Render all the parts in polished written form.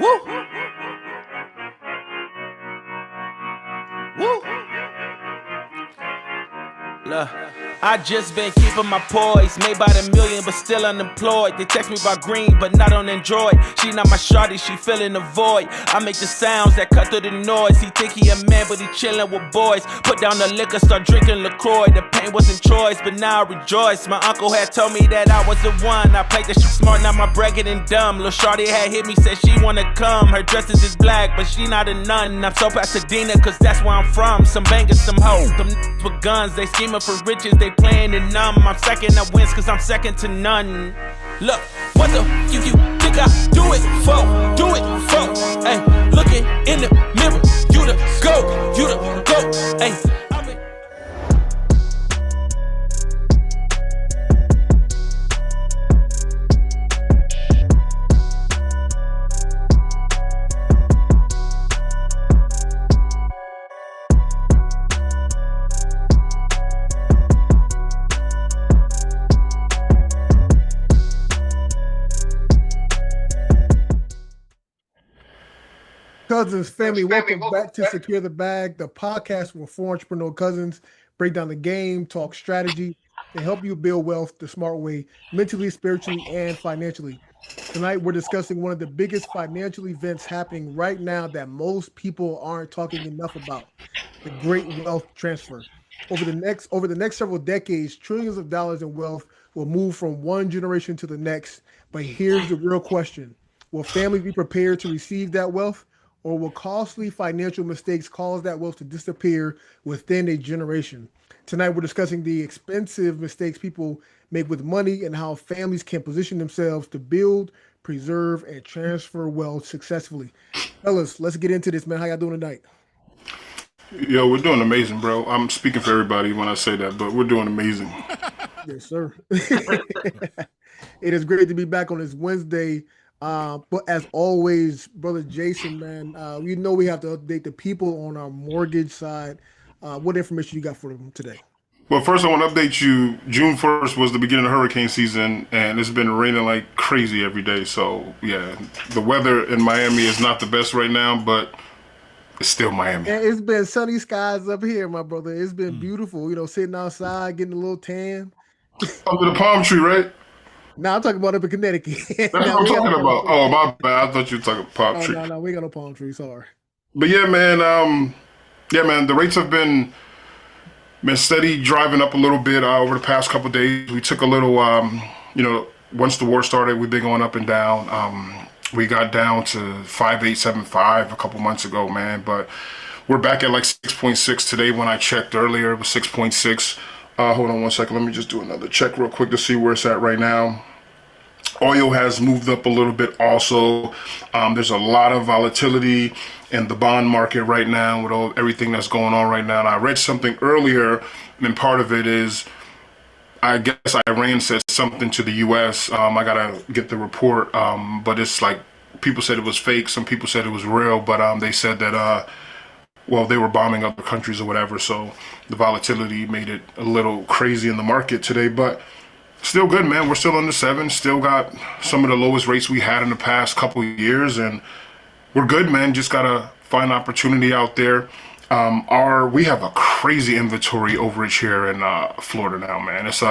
Woo! Woo! Look, I just been keeping my poise. Made by the million, but still unemployed. They text me about green, but not on Android. She not my shawty, she feeling the void. I make the sounds that cut through the noise. He think he a man, but he chillin' with boys. Put down the liquor, start drinking LaCroix. The pain wasn't choice, but now I rejoice. My uncle had told me that I was the one. I played that shit smart, now my bragging and dumb. Lil' shawty had hit me, said she wanna come. Her dresses is black, but she not a nun. I'm so Pasadena, cause that's where I'm from. Some bangers, some hoes. Them with guns, they scheming for riches, they playing it numb. I'm second, I wins cause I'm second to none. Look, what the you think I do it for? Do it for? Hey, looking in the mirror, you the GOAT, you the GOAT. Hey. Cousins family, welcome back to Secure the Bag, the podcast where four entrepreneur cousins break down the game, talk strategy, and help you build wealth the smart way, mentally, spiritually, and financially. Tonight, we're discussing one of the biggest financial events happening right now that most people aren't talking enough about: the great wealth transfer. Over the next several decades, trillions of dollars in wealth will move from one generation to the next. But here's the real question: will families be prepared to receive that wealth? Or will costly financial mistakes cause that wealth to disappear within a generation? Tonight, we're discussing the expensive mistakes people make with money and how families can position themselves to build, preserve, and transfer wealth successfully. Fellas, let's get into this, man. How y'all doing tonight? Yo, we're doing amazing, bro. I'm speaking for everybody when I say that, but we're doing amazing. Yes, sir. It is great to be back on this Wednesday. But as always, brother Jason, man, we know we have to update the people on our mortgage side. What information you got for them today? Well, first I want to update you. June 1st was the beginning of hurricane season, and it's been raining like crazy every day. So, yeah, the weather in Miami is not the best right now, but it's still Miami. And it's been sunny skies up here, my brother. It's been beautiful, sitting outside, getting a little tan. Under the palm tree, right? Now I'm talking about up in Connecticut. That's what I'm talking about. Oh, my bad. I thought you were talking palm tree. No, we ain't got no palm tree. Sorry. But yeah, man. The rates have been steady, driving up a little bit over the past couple of days. We took a little, once the war started, we've been going up and down. We got down to 5.875 a couple months ago, man. But we're back at like 6.6 today. When I checked earlier, it was 6.6. Hold on one second. Let me just do another check real quick to see where it's at right now. Oil has moved up a little bit also. There's a lot of volatility in the bond market right now with everything that's going on right now. And I read something earlier, and part of it is, I guess Iran said something to the U.S. I got to get the report, but it's like people said it was fake. Some people said it was real, but they said that they were bombing other countries or whatever, so the volatility made it a little crazy in the market today, but still good, man. We're still under 7, still got some of the lowest rates we had in the past couple of years, and we're good, man. Just gotta find opportunity out there. We have a crazy inventory overage here in Florida now, man. It's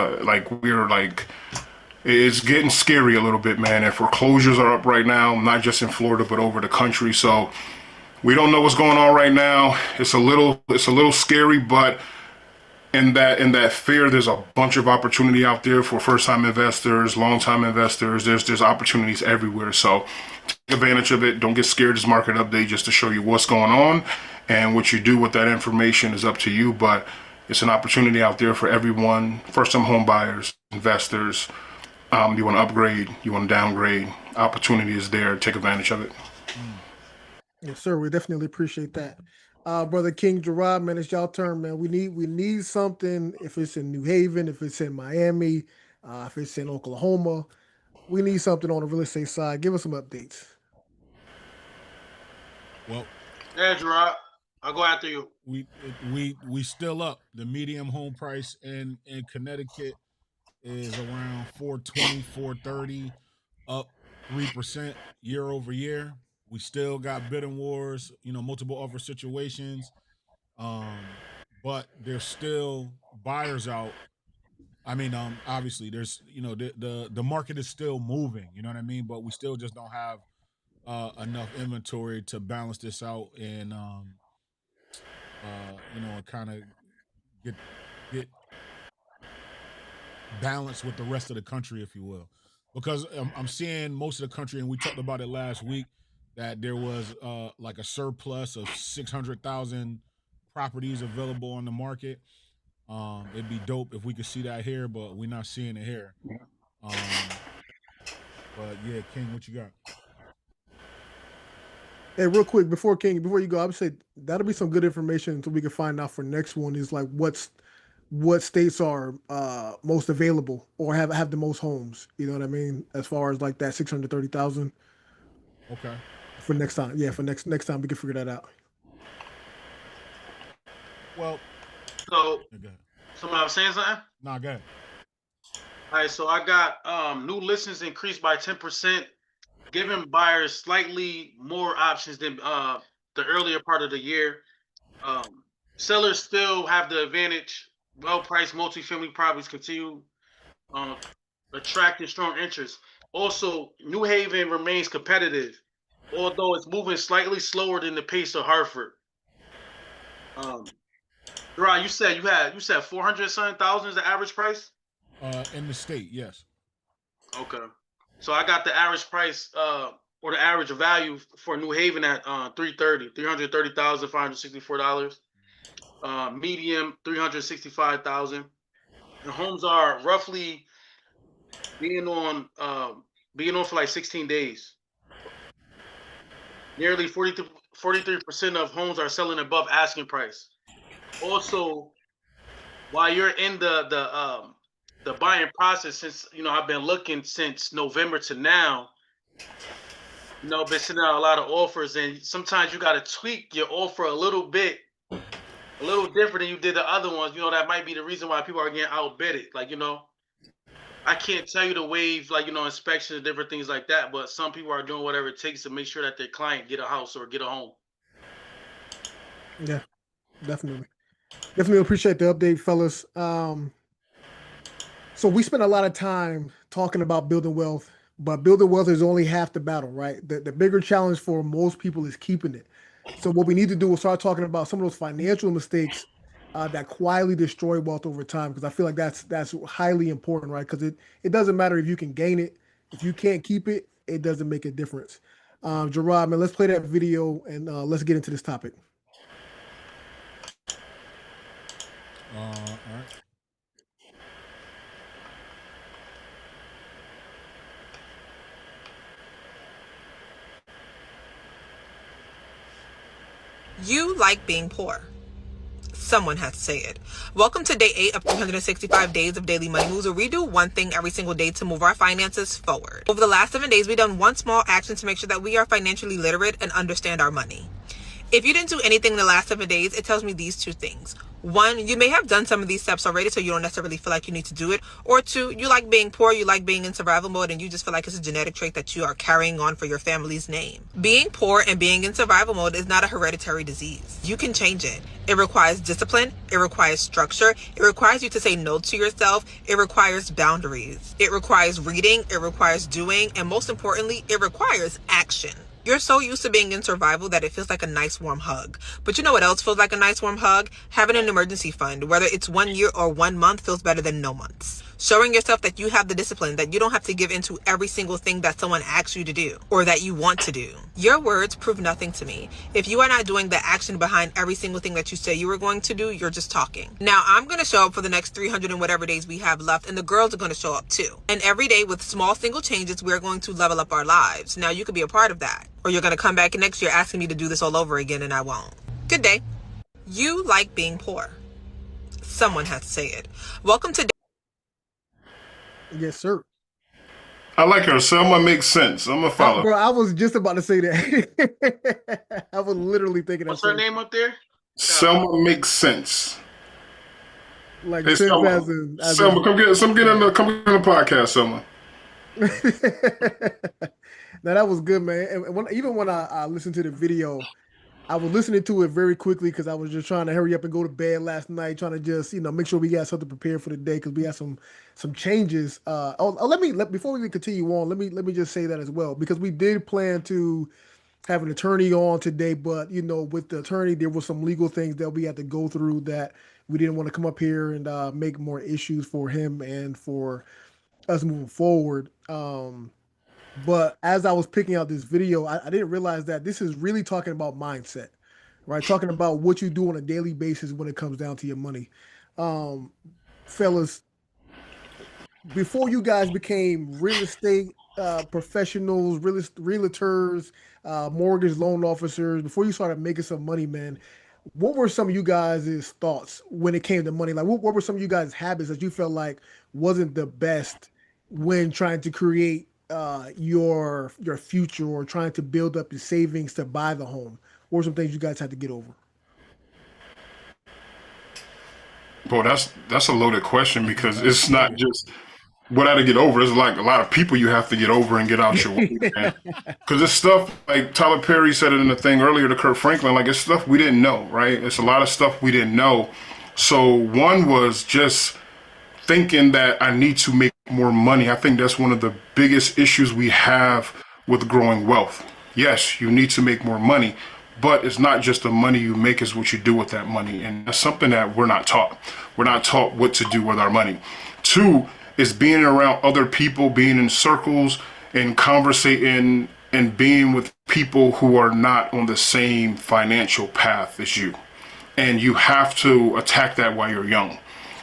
it's getting scary a little bit, man, and foreclosures are up right now, not just in Florida, but over the country, so we don't know what's going on right now. It's a little scary, but in that fear, there's a bunch of opportunity out there for first-time investors, long-time investors. There's opportunities everywhere. So take advantage of it. Don't get scared. This market update just to show you what's going on, and what you do with that information is up to you. But it's an opportunity out there for everyone. First-time home buyers, investors. You want to upgrade, you want to downgrade. Opportunity is there. Take advantage of it. Yes, sir. We definitely appreciate that. Brother King Gerard, man, it's y'all turn, man. We need something. If it's in New Haven, if it's in Miami, if it's in Oklahoma, we need something on the real estate side. Give us some updates. Well, yeah, Gerard, I'll go after you. We still up. The medium home price in Connecticut is around 420, 430, up 3% year over year. We still got bidding wars, multiple offer situations. But there's still buyers out. I mean, obviously there's, the market is still moving, you know what I mean? But we still just don't have enough inventory to balance this out and, kind of get balanced with the rest of the country, if you will. Because I'm seeing most of the country, and we talked about it last week, that there was like a surplus of 600,000 properties available on the market. It'd be dope if we could see that here, but we're not seeing it here. But yeah, King, what you got? Hey, real quick, before you go, I would say that'll be some good information so we can find out for next one is like what states are most available or have the most homes. You know what I mean? As far as like that 630,000. Okay. For next time, yeah. For next time, we can figure that out. Well, So, somebody was saying something? Nah, go ahead. All right, so I got new listings increased by 10%, giving buyers slightly more options than the earlier part of the year. Sellers still have the advantage. Well-priced multifamily properties continue attracting strong interest. Also, New Haven remains competitive, although it's moving slightly slower than the pace of Hartford. Right, you said 400,000 is the average price? In the state, yes. Okay. So I got the average price or the average value for New Haven at $330,564. Medium $365,000. The homes are roughly being on for like 16 days. Nearly 43% of homes are selling above asking price. Also, while you're in the buying process, since I've been looking since November to now, been sending out a lot of offers, and sometimes you got to tweak your offer a little different than you did the other ones. That might be the reason why people are getting outbidded. Like, I can't tell you to waive inspections and different things like that, but some people are doing whatever it takes to make sure that their client get a house or get a home. Yeah, definitely appreciate the update, fellas. So we spent a lot of time talking about building wealth, but building wealth is only half the battle, right? The bigger challenge for most people is keeping it. So what we need to do is start talking about some of those financial mistakes that quietly destroy wealth over time, because I feel like that's highly important, right? Because it doesn't matter if you can gain it. If you can't keep it, it doesn't make a difference. Gerard, man, let's play that video and let's get into this topic. All right. You like being poor. Someone has to say it. Welcome to day 8 of 365 days of daily money moves, where we do one thing every single day to move our finances forward. Over the last 7 days, we've done one small action to make sure that we are financially literate and understand our money. If you didn't do anything in the last 7 days, it tells me these two things. 1, you may have done some of these steps already, so you don't necessarily feel like you need to do it. Or 2, you like being poor, you like being in survival mode, and you just feel like it's a genetic trait that you are carrying on for your family's name. Being poor and being in survival mode is not a hereditary disease. You can change it. It requires discipline. It requires structure. It requires you to say no to yourself. It requires boundaries. It requires reading. It requires doing. And most importantly, it requires action. You're so used to being in survival that it feels like a nice warm hug. But you know what else feels like a nice warm hug? Having an emergency fund, whether it's 1 year or 1 month, feels better than no months. Showing yourself that you have the discipline, that you don't have to give into every single thing that someone asks you to do or that you want to do. Your words prove nothing to me. If you are not doing the action behind every single thing that you say you were going to do, you're just talking. Now, I'm going to show up for the next 300 and whatever days we have left, and the girls are going to show up too. And every day with small single changes, we're going to level up our lives. Now, you could be a part of that. Or you're going to come back next year asking me to do this all over again, and I won't. Good day. You like being poor. Someone has to say it. Welcome to... Yes, sir. I like her. Selma makes sense. I'm gonna follow. Bro, I was just about to say that. I was literally thinking that. What's her name up there? Selma makes sense. Like hey, sense Selma, Selma, come get in the podcast, Selma. Now that was good, man. And even when I listened to the video, I was listening to it very quickly because I was just trying to hurry up and go to bed last night, trying to just make sure we got something prepared for the day because we had some changes. Before we continue on, let me just say that as well because we did plan to have an attorney on today, but with the attorney there was some legal things that we had to go through that we didn't want to come up here and make more issues for him and for us moving forward. But as I was picking out this video, I didn't realize that this is really talking about mindset, right? Talking about what you do on a daily basis when it comes down to your money. Fellas, before you guys became real estate professionals, realtors, mortgage loan officers, before you started making some money, man, what were some of you guys' thoughts when it came to money? Like, what were some of you guys' habits that you felt like wasn't the best when trying to create your future or trying to build up your savings to buy the home? What were some things you guys had to get over? Bro, that's a loaded question because it's not just what I had to get over. It's like a lot of people you have to get over and get out your way, man. Because it's stuff like Tyler Perry said it in the thing earlier to Kurt Franklin. Like, it's stuff we didn't know, right? It's a lot of stuff we didn't know. So one was just thinking that I need to make more money. I think that's one of the biggest issues we have with growing wealth. Yes, you need to make more money, but it's not just the money you make, it's what you do with that money. And that's something that we're not taught. We're not taught what to do with our money. Two is being around other people, being in circles and conversating and being with people who are not on the same financial path as you. And you have to attack that while you're young.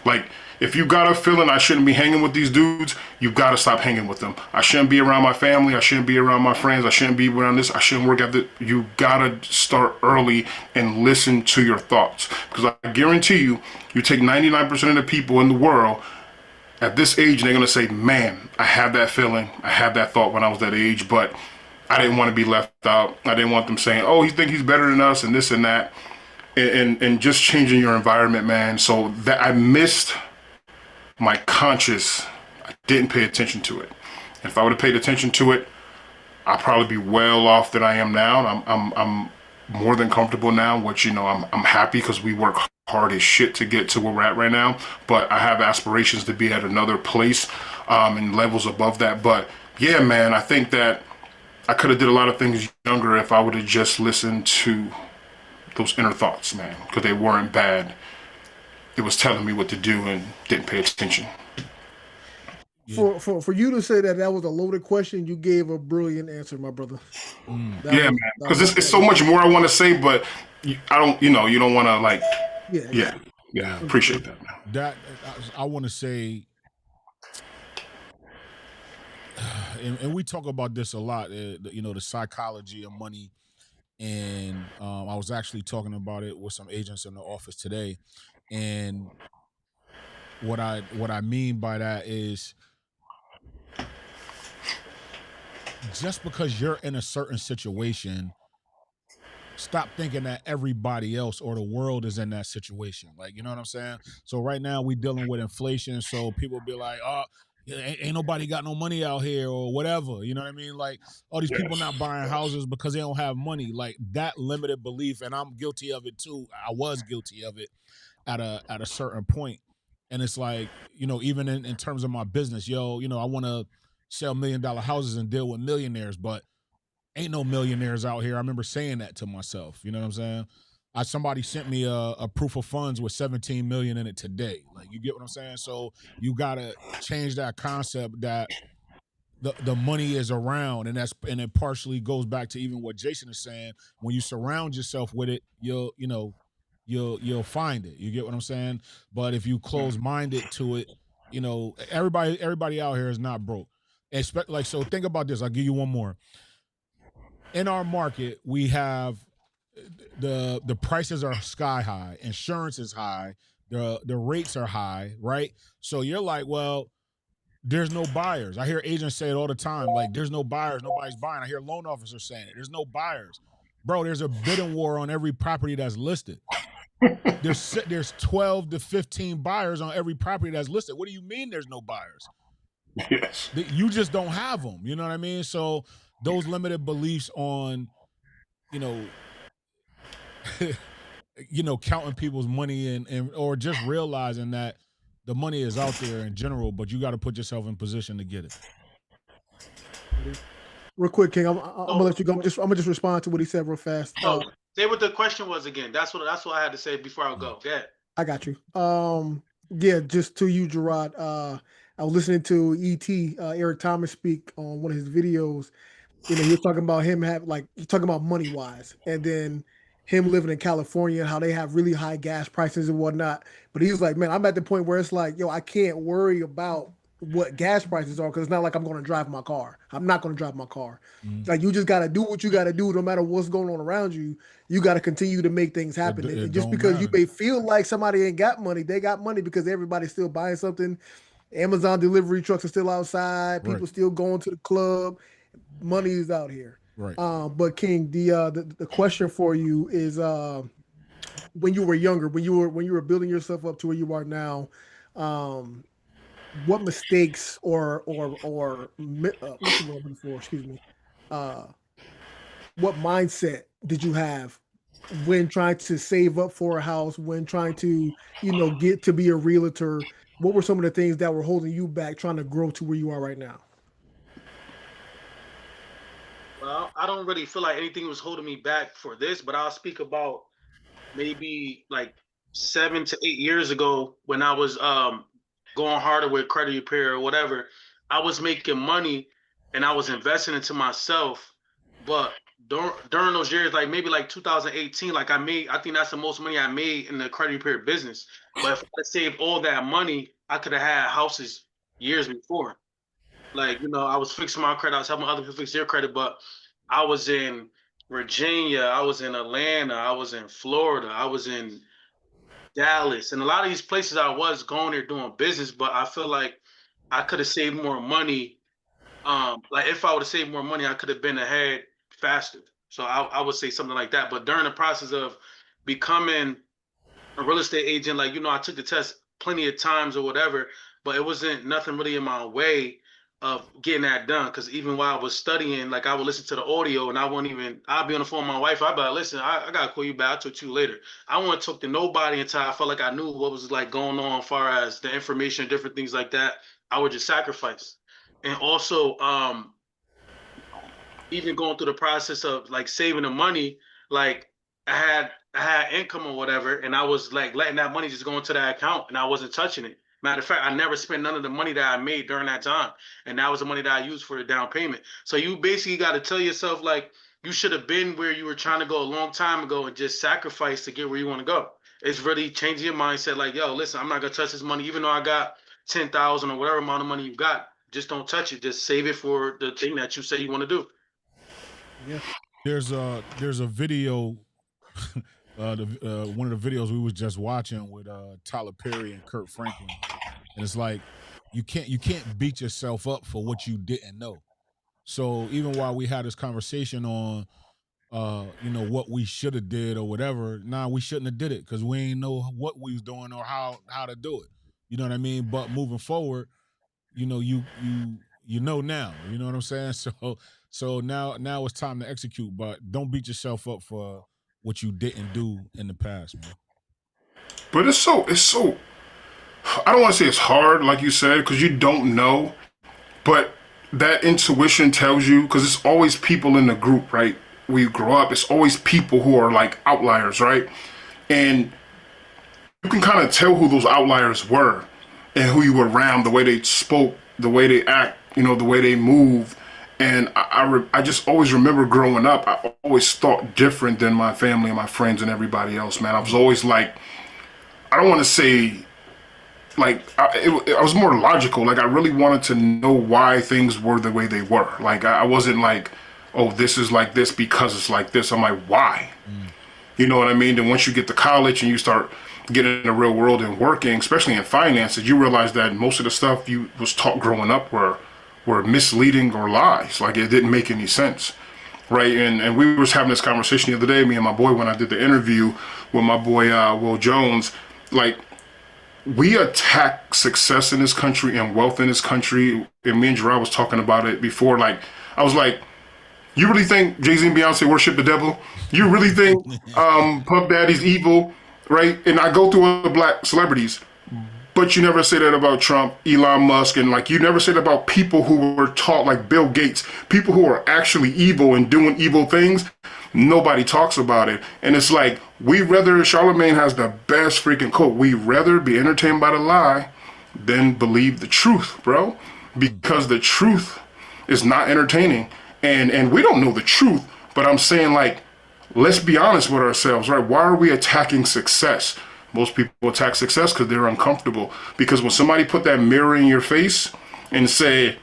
Like, if you got a feeling I shouldn't be hanging with these dudes, you got to stop hanging with them. I shouldn't be around my family. I shouldn't be around my friends. I shouldn't be around this. I shouldn't work at this. You got to start early and listen to your thoughts. Because I guarantee you, you take 99% of the people in the world at this age, and they're going to say, man, I had that feeling. I had that thought when I was that age, but I didn't want to be left out. I didn't want them saying, oh, you think he's better than us and this and that. And just changing your environment, man. So that I missed my conscious, I didn't pay attention to it. And if I would have paid attention to it, I'd probably be well off than I am now. I'm more than comfortable now, which, I'm happy because we work hard as shit to get to where we're at right now. But I have aspirations to be at another place and levels above that. But yeah, man, I think that I could have did a lot of things younger if I would have just listened to those inner thoughts, man, because they weren't bad. It was telling me what to do and didn't pay attention. For you to say that was a loaded question, you gave a brilliant answer, my brother. Yeah, man, because it's so much more I want to say, but I don't, you don't want to like, yeah, appreciate that, man. That I want to say, and we talk about this a lot, the psychology of money. And I was actually talking about it with some agents in the office today. And what I mean by that is just because you're in a certain situation, stop thinking that everybody else or the world is in that situation. Like, you know what I'm saying? So right now we dealing with inflation. So people be like, oh, ain't nobody got no money out here or whatever. You know what I mean? Like, all these people not buying houses because they don't have money. Like, that limited belief, and I'm guilty of it too. I was guilty of it at a certain point. And it's like, even in terms of my business, I want to sell $1 million houses and deal with millionaires, but ain't no millionaires out here. I remember saying that to myself. You know what I'm saying? Somebody sent me a proof of funds with 17 million in it today. Like, you get what I'm saying? So you gotta change that concept that the money is around, and it partially goes back to even what Jason is saying. When you surround yourself with it, you'll find it. You get what I'm saying? But if you close minded to it, everybody out here is not broke. So think about this. I'll give you one more. In our market, we have the prices are sky high, insurance is high, the rates are high, right? So you're like, well, there's no buyers. I hear agents say it all the time, like, there's no buyers, nobody's buying. I hear loan officers saying it, there's no buyers. Bro, there's a bidding war on every property that's listed. There's 12 to 15 buyers on every property that's listed. What do you mean there's no buyers? Yes. You just don't have them. You know what I mean? So those limited beliefs on, you know, counting people's money and or just realizing that the money is out there in general, but you got to put yourself in position to get it. Real quick, King, I'm gonna let you go. I'm gonna just respond to what he said real fast. Say what the question was again. That's what I had to say before I go. Go ahead. I got you. Yeah, just to you, Gerard. I was listening to Eric Thomas speak on one of his videos. He was talking about he's talking about money wise, and then him living in California and how they have really high gas prices and whatnot. But he was like, man, I'm at the point where it's like, yo, I can't worry about what gas prices are because it's not like I'm going to drive my car. I'm not going to drive my car. Like, you just got to do what you got to do no matter what's going on around you. You got to continue to make things happen. And just because you may feel like somebody ain't got money, they got money because everybody's still buying something. Amazon delivery trucks are still outside. People still going to the club. Money is out here. Right. But King, the question for you is, when you were younger, when you were building yourself up to where you are now, what mistakes or what's the word I'm looking for? Excuse me. What mindset did you have when trying to save up for a house, when trying to, get to be a realtor? What were some of the things that were holding you back trying to grow to where you are right now? Well, I don't really feel like anything was holding me back for this, but I'll speak about maybe like 7 to 8 years ago when I was going harder with credit repair or whatever. I was making money and I was investing into myself, but during those years, like maybe like 2018, like I think that's the most money I made in the credit repair business. But if I saved all that money, I could have had houses years before. Like, I was fixing my credit, I was helping other people fix their credit, but I was in Virginia, I was in Atlanta, I was in Florida, I was in Dallas, and a lot of these places I was going there doing business, but I feel like I could have saved more money. Like if I would have saved more money, I could have been ahead faster. So I would say something like that. But during the process of becoming a real estate agent, like, I took the test plenty of times or whatever, but it wasn't nothing really in my way of getting that done. Because even while I was studying, like I would listen to the audio and I'd be on the phone with my wife. I'd be like, listen, I got to call you back. I'll talk to you later. I wouldn't talk to nobody until I felt like I knew what was like going on as far as the information, different things like that. I would just sacrifice. And also, even going through the process of like saving the money, like I had income or whatever, and I was like letting that money just go into that account and I wasn't touching it. Matter of fact, I never spent none of the money that I made during that time. And that was the money that I used for the down payment. So you basically got to tell yourself, like, you should have been where you were trying to go a long time ago and just sacrifice to get where you want to go. It's really changing your mindset. Like, yo, listen, I'm not going to touch this money. Even though I got 10,000 or whatever amount of money you got, just don't touch it. Just save it for the thing that you say you want to do. Yeah. There's a video, one of the videos we was just watching with Tyler Perry and Kurt Franklin, and it's like you can't beat yourself up for what you didn't know. So even while we had this conversation on, what we should have did or whatever, we shouldn't have did it because we ain't know what we was doing or how to do it. You know what I mean? But moving forward, you know now. You know what I'm saying? So now it's time to execute, but don't beat yourself up for what you didn't do in the past, man. But it's so I don't want to say it's hard, like you said, because you don't know, but that intuition tells you, because it's always people in the group, right? When you grow up, it's always people who are like outliers, right? And you can kind of tell who those outliers were and who you were around, the way they spoke, the way they act, the way they move. And I just always remember growing up, I always thought different than my family and my friends and everybody else, man. I was always like, I don't want to say, like, I was more logical. Like, I really wanted to know why things were the way they were. Like, I wasn't like, oh, this is like this because it's like this. I'm like, why? You know what I mean? Then once you get to college and you start getting in the real world and working, especially in finances, you realize that most of the stuff you was taught growing up were misleading or lies. Like, it didn't make any sense, right? And we was having this conversation the other day, me and my boy, when I did the interview with my boy Will Jones. Like, we attack success in this country and wealth in this country, and me and Gerard was talking about it before. Like, I was like, You really think Jay-Z and Beyonce worship the devil? You really think Puff Daddy's evil, right? And I go through other black celebrities, but you never say that about Trump, Elon Musk, and like you never say that about people who were taught, like Bill Gates, people who are actually evil and doing evil things. Nobody talks about it. And it's like, Charlemagne has the best freaking quote. We rather be entertained by the lie than believe the truth, bro. Because the truth is not entertaining. And we don't know the truth, but I'm saying, like, let's be honest with ourselves, right? Why are we attacking success? Most people attack success because they're uncomfortable. Because when somebody put that mirror in your face and say,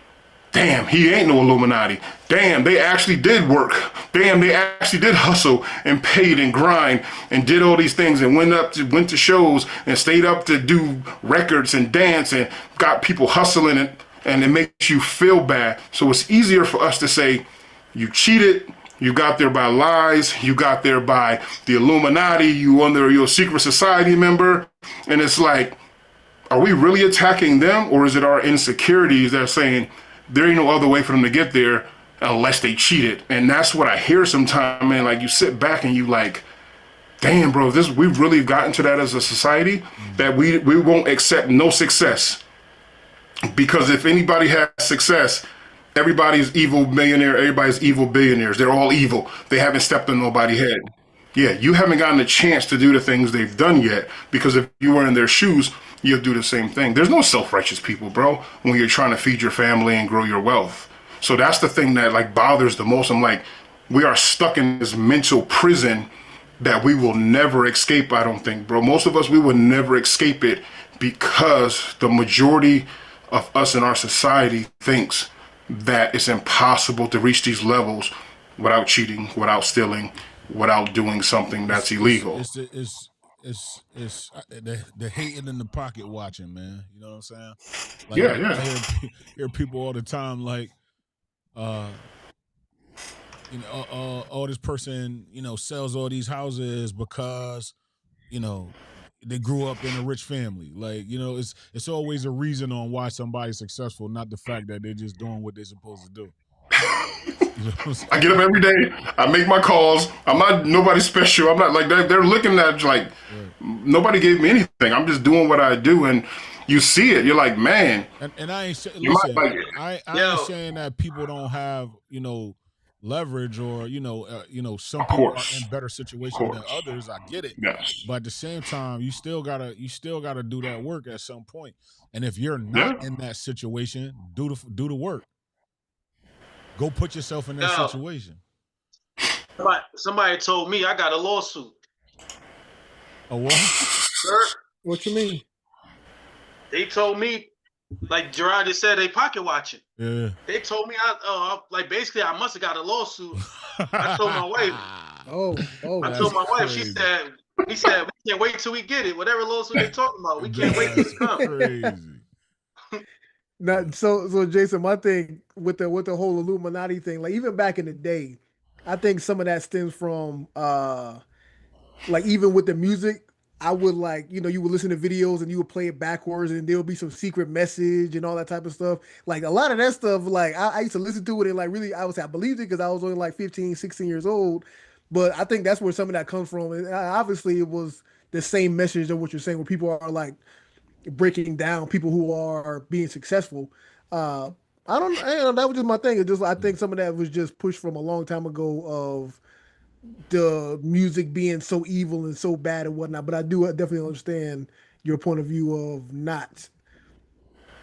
damn, he ain't no Illuminati. Damn, they actually did work. Damn, they actually did hustle and paid and grind and did all these things and went to shows and stayed up to do records and dance and got people hustling and it makes you feel bad. So it's easier for us to say, you cheated, you got there by lies, you got there by the Illuminati, you're a secret society member. And it's like, are we really attacking them, or is it our insecurities that are saying there ain't no other way for them to get there unless they cheated? And that's what I hear sometimes, man. Like, you sit back and you like, damn, bro, we've really gotten to that as a society that we won't accept no success. Because if anybody has success, everybody's evil millionaire, everybody's evil billionaires. They're all evil. They haven't stepped on nobody's head. Yeah, you haven't gotten a chance to do the things they've done yet, because if you were in their shoes, you'll do the same thing. There's no self-righteous people, bro, when you're trying to feed your family and grow your wealth. So that's the thing that like bothers the most. I'm like, we are stuck in this mental prison that we will never escape, I don't think, bro. Most of us, we will never escape it because the majority of us in our society thinks that it's impossible to reach these levels without cheating, without stealing, without doing something that's illegal. It's the hating in the pocket watching, man. You know what I'm saying? Like, Yeah. I hear people all the time like, this person, sells all these houses because, they grew up in a rich family. Like, it's always a reason on why somebody's successful, not the fact that they're just doing what they're supposed to do. I get up every day. I make my calls. I'm not nobody special. I'm not like that. They're looking at like nobody gave me anything. I'm just doing what I do, and you see it. You're like, man. And I ain't I ain't saying that people don't have leverage or some people are in better situations than others. I get it. Yes. But at the same time, you still gotta do that work at some point. And if you're not in that situation, do the work. Go put yourself in that situation. Somebody told me I got a lawsuit. A what? Sir? What you mean? They told me, like Gerard just said, they pocket watching. Yeah. They told me basically I must have got a lawsuit. I told my wife. I told my wife. Crazy. He said we can't wait till we get it. Whatever lawsuit they talking about, we can't wait till it comes. Crazy. Now, so Jason, my thing with the whole Illuminati thing, like even back in the day, I think some of that stems from like even with the music, I would like, you would listen to videos and you would play it backwards and there would be some secret message and all that type of stuff. Like a lot of that stuff, like I used to listen to it and like really, I believed it because I was only like 15, 16 years old. But I think that's where some of that comes from. And obviously it was the same message of what you're saying, where people are like breaking down people who are being successful. I don't know, that was just my thing. I think some of that was just pushed from a long time ago of the music being so evil and so bad and whatnot. But I do definitely understand your point of view of not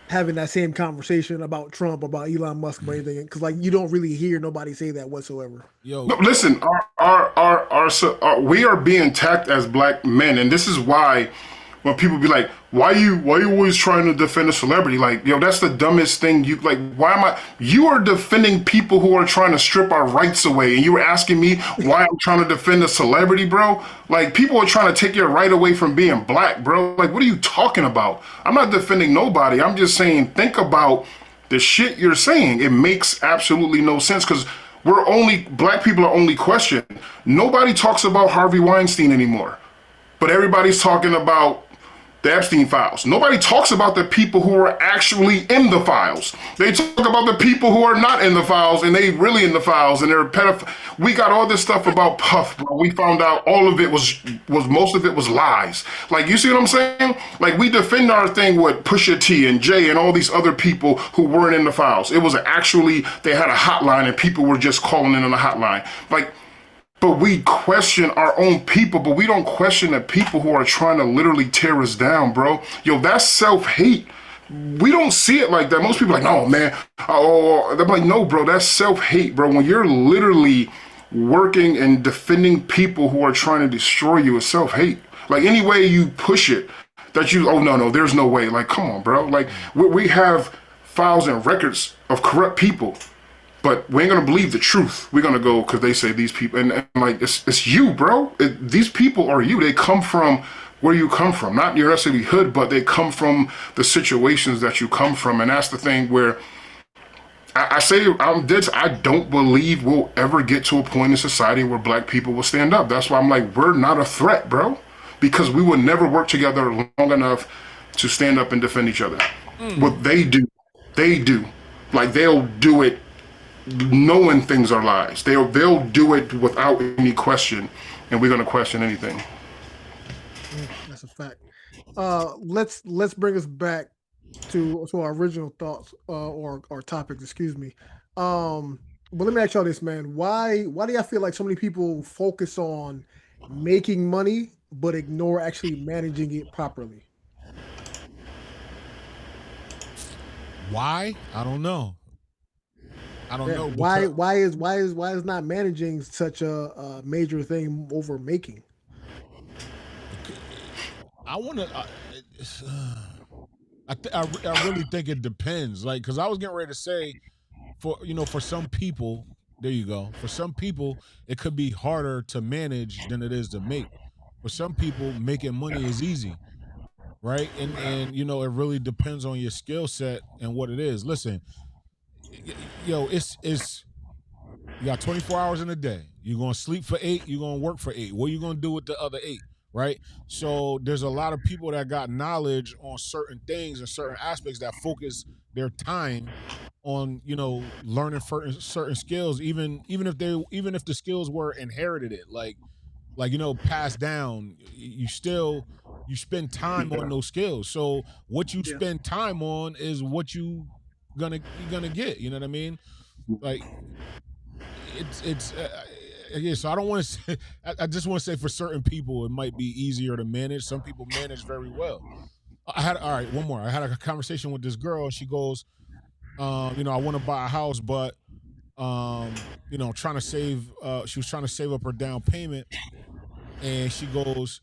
having that same conversation about Trump, about Elon Musk, or anything, because like you don't really hear nobody say that whatsoever. Yo, No, listen, we are being attacked as black men, and this is why when people be like, why you always trying to defend a celebrity? Like, that's the dumbest thing. You are defending people who are trying to strip our rights away, and you were asking me why I'm trying to defend a celebrity, bro? Like, people are trying to take your right away from being black, bro. Like, what are you talking about? I'm not defending nobody. I'm just saying, think about the shit you're saying. It makes absolutely no sense, because black people are only questioned. Nobody talks about Harvey Weinstein anymore, but everybody's talking about the Epstein files. Nobody talks about the people who are actually in the files. They talk about the people who are not in the files and they really in the files and they're We got all this stuff about Puff, bro. We found out all of it was most of it was lies. Like, you see what I'm saying? Like, we defend our thing with Pusha T and Jay and all these other people who weren't in the files. It was actually, they had a hotline and people were just calling in on the hotline. Like, but we question our own people, but we don't question the people who are trying to literally tear us down, bro. Yo, that's self-hate. We don't see it like that. Most people are like, no, man. Oh, they're like, no, bro, that's self-hate, bro. When you're literally working and defending people who are trying to destroy you, it's self-hate. Like, any way you push it, that you, oh, no, there's no way. Like, come on, bro. Like, we have files and records of corrupt people. But we ain't gonna believe the truth. We're gonna go because they say these people, and like it's you, bro. These people are you. They come from where you come from, not your necessarily hood, but they come from the situations that you come from, and that's the thing where I say I don't believe we'll ever get to a point in society where black people will stand up. That's why I'm like, we're not a threat, bro, because we will never work together long enough to stand up and defend each other. What they do. Like, they'll do it knowing things are lies. They'll do it without any question, and we're gonna question anything. That's a fact. Let's bring us back to our original thoughts or topics. Excuse me. But let me ask y'all this, man. Why do y'all feel like so many people focus on making money but ignore actually managing it properly? Why? I don't know. know. Why is not managing such a major thing over making? I want to. I really think it depends. Like, because I was getting ready to say, for some people, there you go. For some people, it could be harder to manage than it is to make. For some people, making money is easy, right? And it really depends on your skill set and what it is. Listen, it's you got 24 hours in a day. You're gonna sleep for 8. You're gonna work for 8. What are you gonna do with the other 8? Right? So there's a lot of people that got knowledge on certain things and certain aspects that focus their time on, learning certain skills, even if the skills were inherited, like passed down, you spend time on those skills. So what you spend time on is what you're gonna get. You know what I mean? Like, it's so I don't want to say, I just want to say for certain people it might be easier to manage. Some people manage very well. One more. I had a conversation with this girl. She goes, I want to buy a house, but trying to save. She was trying to save up her down payment, and she goes,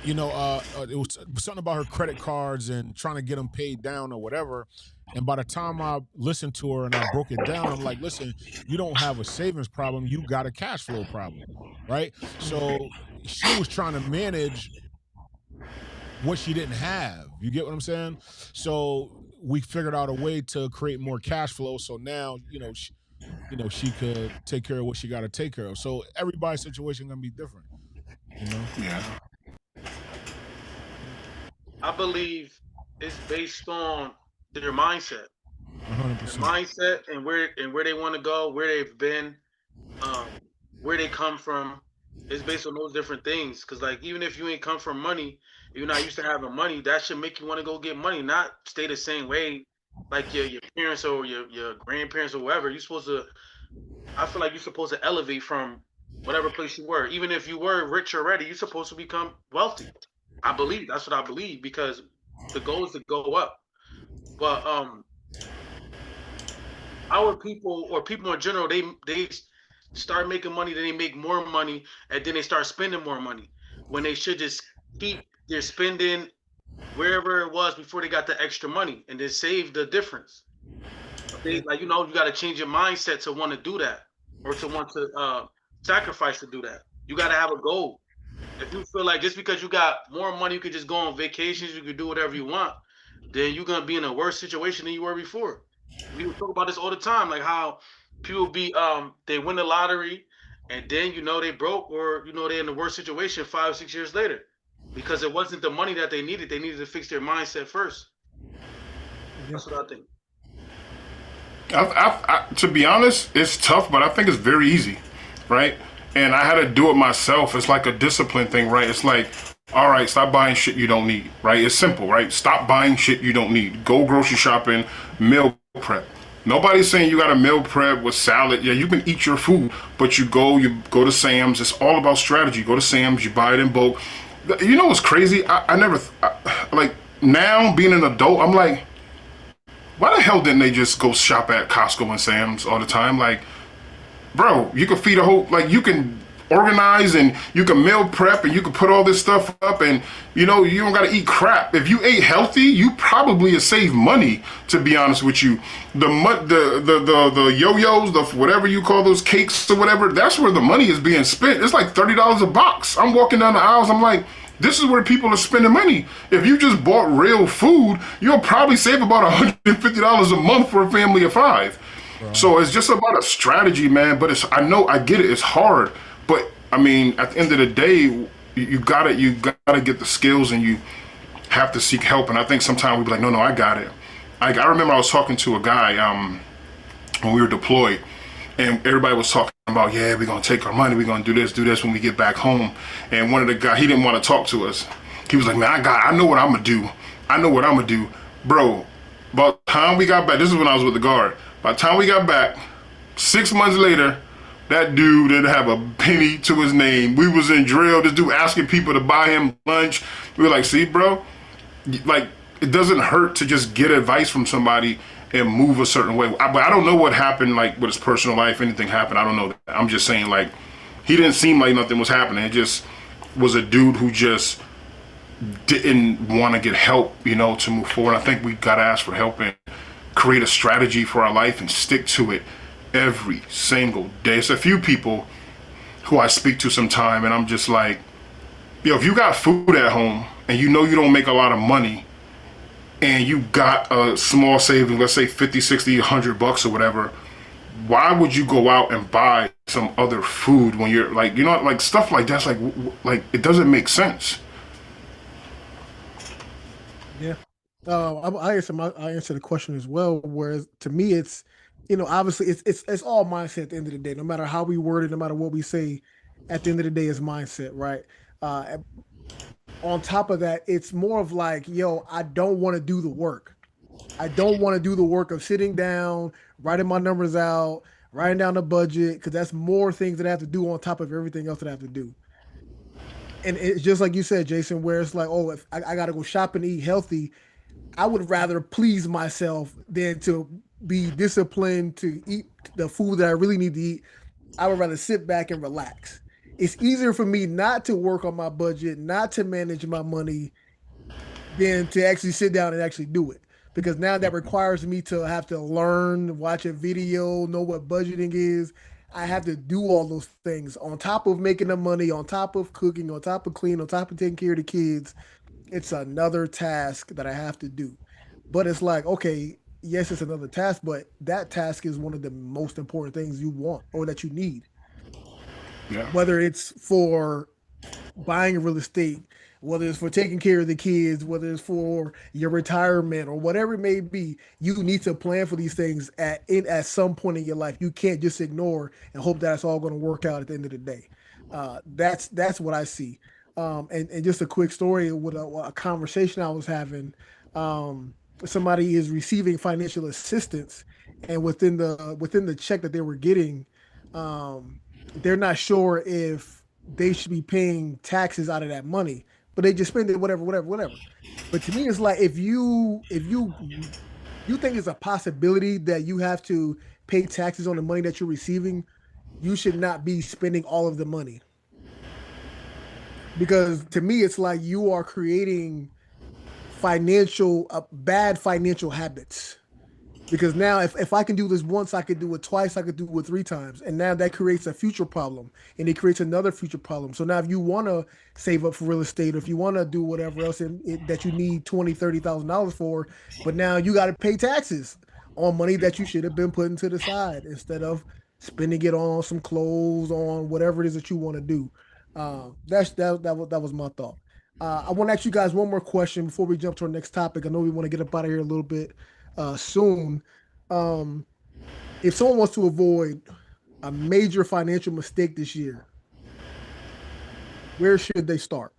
it was something about her credit cards and trying to get them paid down or whatever. And by the time I listened to her and I broke it down, I'm like, listen, you don't have a savings problem. You got a cash flow problem, right? So she was trying to manage what she didn't have. You get what I'm saying? So we figured out a way to create more cash flow. So now, she could take care of what she got to take care of. So everybody's situation going to be different, Yeah. I believe it's based on their mindset. 100%. Their mindset and where they want to go, where they've been, where they come from. It's based on those different things. Because, like, even if you ain't come from money, you're not used to having money, that should make you want to go get money, not stay the same way like your parents or your grandparents or whoever. I feel like you're supposed to elevate from whatever place you were. Even if you were rich already, you're supposed to become wealthy. I believe. That's what I believe, because the goal is to go up. But our people, or people in general, they start making money, then they make more money, and then they start spending more money when they should just keep their spending wherever it was before they got the extra money and then save the difference. You got to change your mindset to want to do that, or to want to sacrifice to do that. You got to have a goal. If you feel like just because you got more money, you could just go on vacations, you could do whatever you want, then you're going to be in a worse situation than you were before. We talk about this all the time, like how people they win the lottery and then, they broke, or, they're in the worst situation 5-6 years later. because it wasn't the money that they needed. They needed to fix their mindset first. That's what I think. To be honest, it's tough, but I think it's very easy, right? And I had to do it myself. It's like a discipline thing, right? It's like, all right, stop buying shit you don't need, right? It's simple, right? Stop buying shit you don't need. Go grocery shopping, meal prep. Nobody's saying you got to meal prep with salad. Yeah, you can eat your food, but you go to Sam's. It's all about strategy. Go to Sam's, you buy it in bulk. You know what's crazy? I never, like, now being an adult, I'm like, why the hell didn't they just go shop at Costco and Sam's all the time? Like, bro, you can feed a whole, like, you can organize and you can meal prep and you can put all this stuff up and, you know, you don't got to eat crap. If you ate healthy, you probably have saved money, to be honest with you. The yo-yos, the whatever you call those cakes or whatever, that's where the money is being spent. It's like $30 a box. I'm walking down the aisles, I'm like, this is where people are spending money. If you just bought real food, you'll probably save about $150 a month for a family of 5. Right. So it's just about a strategy, man. But I get it. It's hard. But I mean, at the end of the day, you gotta get the skills and you have to seek help. And I think sometimes we be like, no, I got it. I remember I was talking to a guy when we were deployed, and everybody was talking about, yeah, we're gonna take our money, we're gonna do this when we get back home. And one of the guys, he didn't want to talk to us. He was like, man, I know what I'm gonna do. Bro, about the time we got back, this is when I was with the guard. By the time we got back, 6 months later, that dude didn't have a penny to his name. We was in drill, this dude asking people to buy him lunch. We were like, see, bro, like, it doesn't hurt to just get advice from somebody and move a certain way. But I don't know what happened, like, with his personal life. Anything happened, I don't know. I'm just saying, like, he didn't seem like nothing was happening. It just was a dude who just didn't want to get help, you know, to move forward. I think we got to ask for help and create a strategy for our life and stick to it every single day. It's a few people who I speak to sometime, and I'm just like, yo, if you got food at home and you know you don't make a lot of money, and you got a small savings, let's say 50, 60, $100 or whatever, why would you go out and buy some other food when you're like, you know, like stuff like that's like it doesn't make sense. Yeah. I answer the question as well. Whereas to me, it's, you know, obviously it's all mindset at the end of the day. No matter how we word it, no matter what we say, at the end of the day, it's mindset, right? On top of that, it's more of like, yo, I don't want to do the work. I don't want to do the work of sitting down, writing my numbers out, writing down the budget, because that's more things that I have to do on top of everything else that I have to do. And it's just like you said, Jason, where it's like, oh, if I got to go shop and eat healthy, I would rather please myself than to be disciplined to eat the food that I really need to eat. I would rather sit back and relax. It's easier for me not to work on my budget, not to manage my money, than to actually sit down and actually do it. Because now that requires me to have to learn, watch a video, know what budgeting is. I have to do all those things on top of making the money, on top of cooking, on top of cleaning, on top of taking care of the kids. It's another task that I have to do. But it's like, okay, yes, it's another task, but that task is one of the most important things you want or that you need. Yeah. Whether it's for buying real estate, whether it's for taking care of the kids, whether it's for your retirement or whatever it may be, you need to plan for these things at some point in your life. You can't just ignore and hope that's all going to work out at the end of the day. That's what I see. And just a quick story with a conversation I was having. Somebody is receiving financial assistance, and within the check that they were getting, they're not sure if they should be paying taxes out of that money, but they just spend it whatever. But to me, it's like if you think it's a possibility that you have to pay taxes on the money that you're receiving, you should not be spending all of the money. Because to me, it's like you are creating bad financial habits. Because now if I can do this once, I could do it twice, I could do it 3 times. And now that creates a future problem, and it creates another future problem. So now if you want to save up for real estate, or if you want to do whatever else that you need $20,000, $30,000 for, but now you got to pay taxes on money that you should have been putting to the side instead of spending it on some clothes, on whatever it is that you want to do. That was my thought. I want to ask you guys one more question before we jump to our next topic. I know we want to get up out of here a little bit soon. If someone wants to avoid a major financial mistake this year, where should they start?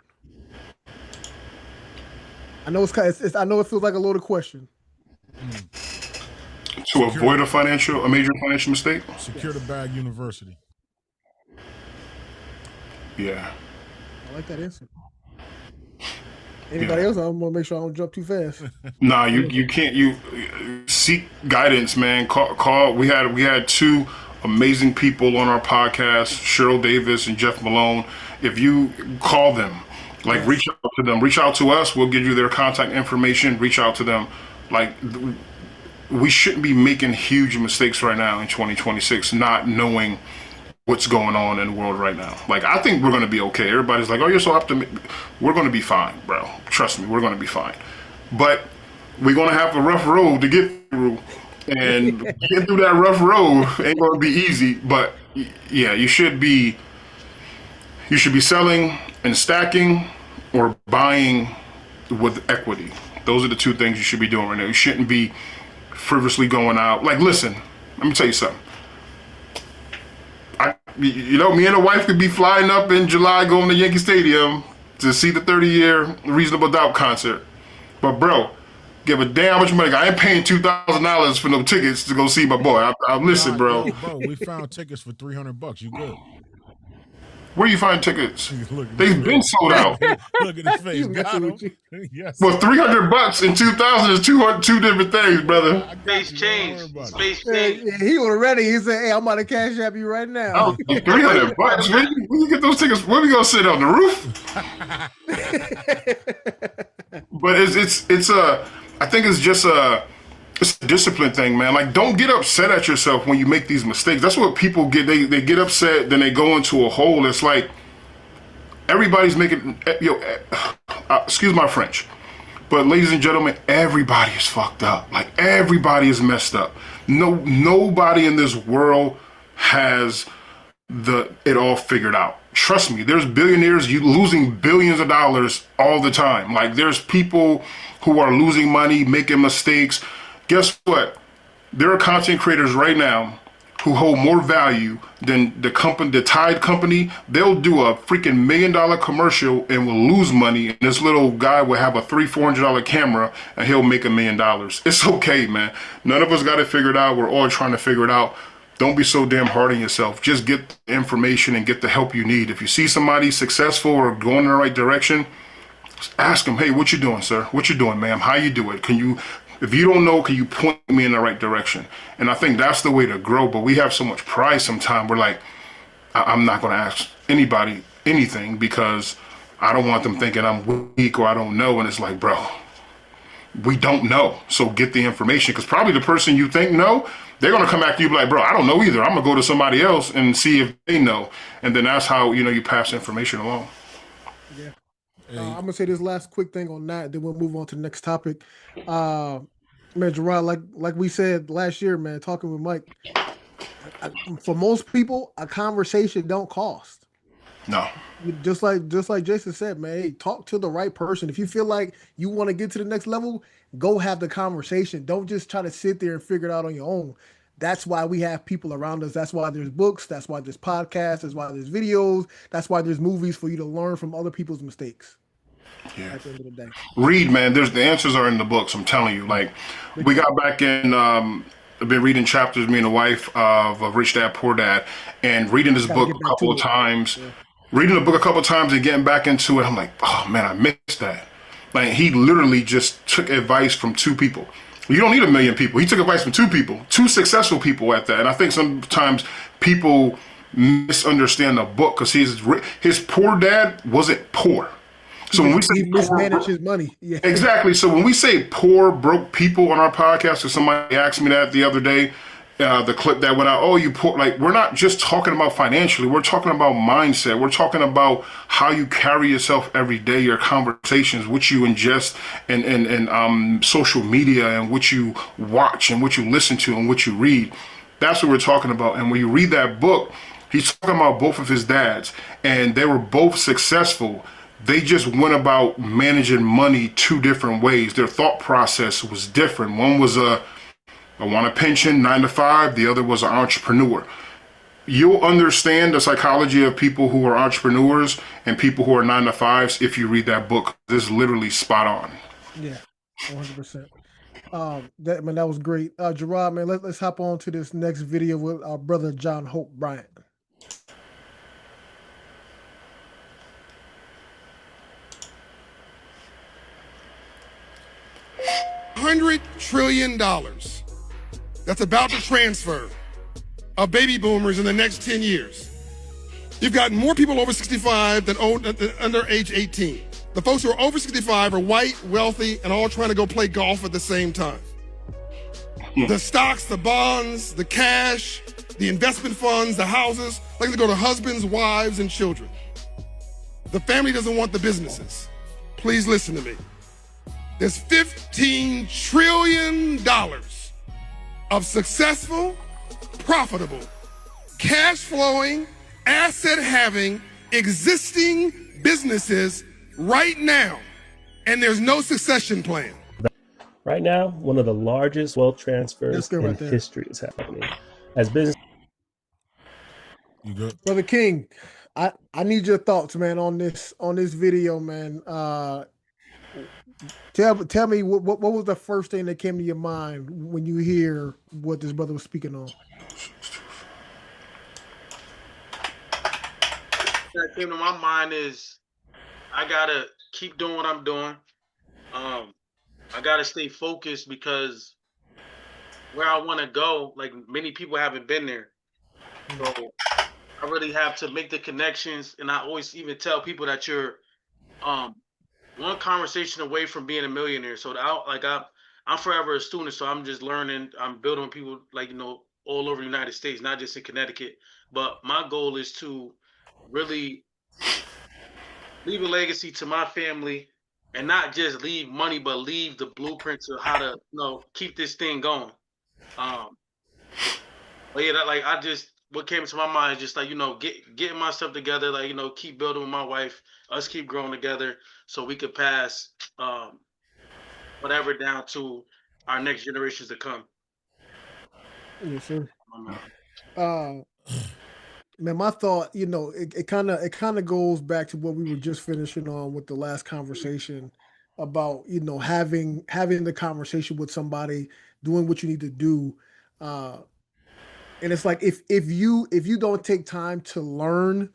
I know I know it feels like a loaded question. To avoid a major financial mistake? Secure the Bag University. Yeah. I like that answer. Anybody else? I want to make sure I don't jump too fast. Nah, you can't. You seek guidance, man. Call. We had two amazing people on our podcast, Cheryl Davis and Jeff Malone. If you call them, like reach out to them, reach out to us. We'll give you their contact information. Reach out to them. Like we shouldn't be making huge mistakes right now in 2026, not knowing what's going on in the world right now. Like, I think we're going to be okay. Everybody's like, oh, you're so optimistic. We're going to be fine, bro. Trust me, we're going to be fine. But we're going to have a rough road to get through. And get through that rough road ain't going to be easy. But, yeah, you should be selling and stacking or buying with equity. Those are the two things you should be doing right now. You shouldn't be frivolously going out. Like, listen, let me tell you something. Me and the wife could be flying up in July going to Yankee Stadium to see the 30-year Reasonable Doubt concert. But, bro, give a damn how much money. I ain't paying $2,000 for no tickets to go see my boy. Listen, bro. Bro, we found tickets for $300. You good? Where you find tickets? They've been sold out. Look at his face. Got him. Yes. Well, $300 in 2000 is two different things, brother. Space change. Space change. Yeah, he was ready. He said, "Hey, I'm about to cash app you right now." Oh, $300. Where you get those tickets? Where we gonna sit on the roof? But I think it's just it's a discipline thing, man. Like, don't get upset at yourself when you make these mistakes. That's what people get. They get upset, then they go into a hole. It's like everybody's making, excuse my French, but ladies and gentlemen, everybody is fucked up. Like, everybody is messed up. Nobody in this world has it all figured out. Trust me, there's billionaires losing billions of dollars all the time. Like, there's people who are losing money, making mistakes. Guess what? There are content creators right now who hold more value than the Tide company. They'll do a freaking $1 million commercial and will lose money. And this little guy will have a $300-400 camera and he'll make $1 million. It's okay, man. None of us got it figured out. We're all trying to figure it out. Don't be so damn hard on yourself. Just get the information and get the help you need. If you see somebody successful or going in the right direction, ask them, hey, what you doing, sir? What you doing, ma'am? How you do it? If you don't know, can you point me in the right direction? And I think that's the way to grow. But we have so much pride sometimes. We're like, I'm not going to ask anybody anything because I don't want them thinking I'm weak or I don't know. And it's like, bro, we don't know. So get the information, because probably the person you think know, they're going to come back to you like, bro, I don't know either. I'm going to go to somebody else and see if they know. And then that's how, you pass information along. Yeah. I'm going to say this last quick thing on that, then we'll move on to the next topic. Man, Gerard, like we said last year, man, talking with Mike, for most people, a conversation don't cost. No. Just like Jason said, man, hey, talk to the right person. If you feel like you want to get to the next level, go have the conversation. Don't just try to sit there and figure it out on your own. That's why we have people around us. That's why there's books. That's why there's podcasts. That's why there's videos. That's why there's movies for you to learn from other people's mistakes. Yeah. At the end of the day. Read, man. The answers are in the books. I'm telling you. Like, we got back in. I've been reading chapters, me and the wife, of Rich Dad Poor Dad, and reading this book a couple of times. Yeah. Reading the book a couple of times and getting back into it, I'm like, oh man, I missed that. Like, he literally just took advice from two people. You don't need 1 million people. He took advice from two people, two successful people at that. And I think sometimes people misunderstand the book because his poor dad wasn't poor. So when we say he mismanaged his money. Yeah. Exactly. So when we say poor, broke people on our podcast, or somebody asked me that the other day, the clip that went out, oh, you poor, like, we're not just talking about financially, we're talking about mindset. We're talking about how you carry yourself every day, your conversations, what you ingest and social media, and what you watch and what you listen to and what you read. That's what we're talking about. And when you read that book, he's talking about both of his dads, and they were both successful they just went about managing money two different ways. Their thought process was different. One was I want a pension, 9 to 5. The other was an entrepreneur. You'll understand the psychology of people who are entrepreneurs and people who are 9 to 5s if you read that book. This is literally spot on. Yeah, 100%. That was great. Gerard, man, let's hop on to this next video with our brother John Hope Bryant. $100 trillion that's about to transfer of baby boomers in the next 10 years. You've got more people over 65 than under age 18. The folks who are over 65 are white, wealthy, and all trying to go play golf at the same time. The stocks, the bonds, the cash, the investment funds, the houses, like to go to husbands, wives, and children. The family doesn't want the businesses. Please listen to me. There's $15 trillion of successful, profitable, cash-flowing, asset-having, existing businesses right now, and there's no succession plan. Right now, one of the largest wealth transfers in history is happening. As business, you good, Brother King? I need your thoughts, man, on this video, man. Tell me what was the first thing that came to your mind when you hear what this brother was speaking on? That came to my mind is I gotta keep doing what I'm doing. I gotta stay focused because where I want to go, like many people haven't been there. So I really have to make the connections, and I always even tell people that you're one conversation away from being a millionaire. So I'm forever a student, so I'm just learning. I'm building people all over the United States, not just in Connecticut. But my goal is to really leave a legacy to my family, and not just leave money, but leave the blueprints of how to keep this thing going. But yeah, what came to my mind is just getting myself together, keep building with my wife, us keep growing together, so we could pass whatever down to our next generations to come. Yes, sir. Man, my thought, it kind of goes back to what we were just finishing on with the last conversation about, having the conversation with somebody, doing what you need to do. And it's like if you don't take time to learn,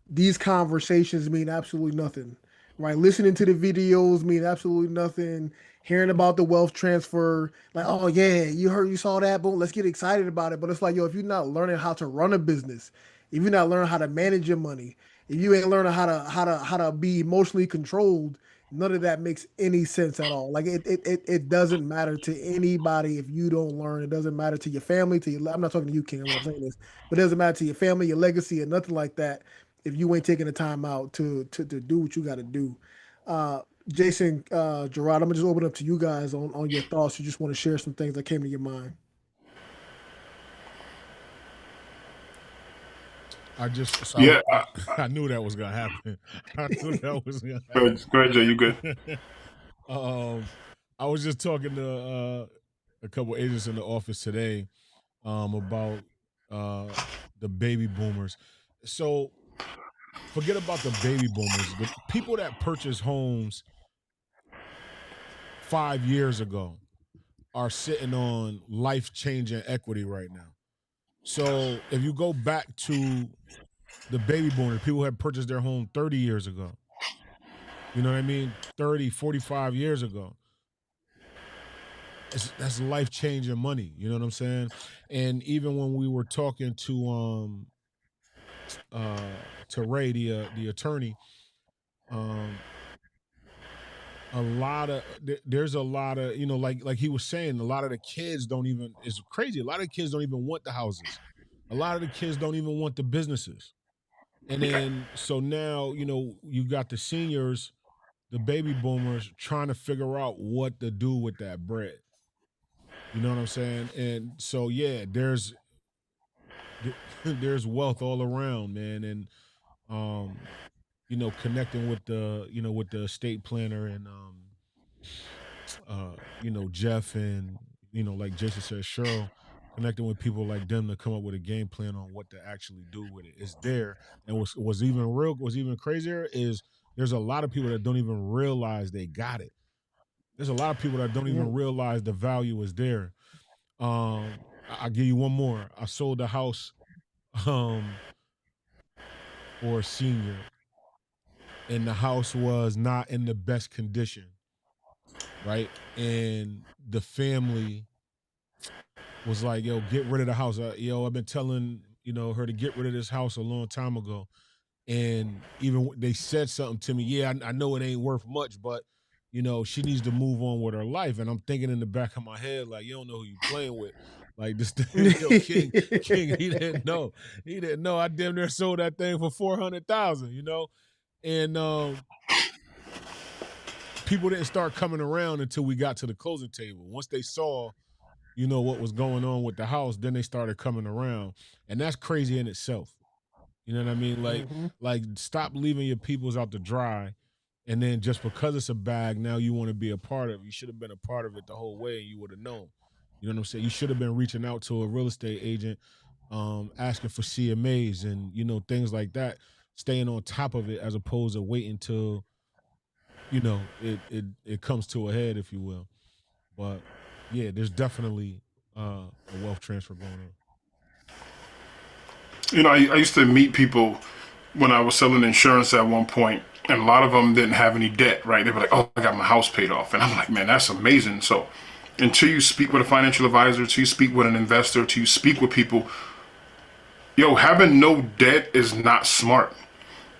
these conversations mean absolutely nothing, right? Listening to the videos mean absolutely nothing. Hearing about the wealth transfer, like, oh yeah, you saw that, boom, let's get excited about it. But it's like, yo, if you're not learning how to run a business, if you're not learning how to manage your money, if you ain't learning how to be emotionally controlled, none of that makes any sense at all. Like it doesn't matter to anybody if you don't learn. It doesn't matter to your family, I'm not talking to you, King, I'm not saying this, but it doesn't matter to your family, your legacy, and nothing like that if you ain't taking the time out to do what you got to do. Jason, Gerard, I'm gonna just open up to you guys on your thoughts. You just want to share some things that came to your mind. I knew that was gonna happen. I knew that was gonna happen. Go ahead, Jay. You good? I was just talking to a couple agents in the office today about the baby boomers. So forget about the baby boomers. The people that purchased homes 5 years ago are sitting on life-changing equity right now. So if you go back to the baby boomers, people who had purchased their home 30 years ago, you know what I mean? 30, 45 years ago. That's life-changing money, you know what I'm saying? And even when we were talking to Ray, the attorney, there's a lot of, like he was saying, a lot of the kids it's crazy. A lot of the kids don't even want the houses. A lot of the kids don't even want the businesses. And then, so now, you got the seniors, the baby boomers trying to figure out what to do with that bread. You know what I'm saying? And so, yeah, there's wealth all around, man. And, connecting with the estate planner and Jeff and like Jason said, Cheryl, connecting with people like them to come up with a game plan on what to actually do with it. It's there, and what's even crazier is there's a lot of people that don't even realize they got it. There's a lot of people that don't even realize the value is there. I'll give you one more. I sold a house for a senior, and the house was not in the best condition, right? And the family was like, yo, get rid of the house. I've been telling, her to get rid of this house a long time ago. And even they said something to me, yeah, I know it ain't worth much, but, she needs to move on with her life. And I'm thinking in the back of my head, like, you don't know who you playing with. Like this thing, King, he didn't know. He didn't know. I damn near sold that thing for $400,000, and people didn't start coming around until we got to the closing table. Once they saw, what was going on with the house, then they started coming around, and that's crazy in itself. You know what I mean? Like stop leaving your peoples out to dry, and then just because it's a bag, now you want to be a part of it. You should have been a part of it the whole way, and you would have known. You know what I'm saying? You should have been reaching out to a real estate agent, asking for CMAs and, things like that, staying on top of it as opposed to waiting till, it comes to a head, if you will. But, yeah, there's definitely a wealth transfer going on. I used to meet people when I was selling insurance at one point, and a lot of them didn't have any debt, right? They were like, oh, I got my house paid off. And I'm like, man, that's amazing. So until you speak with a financial advisor, until you speak with an investor, until you speak with people, having no debt is not smart.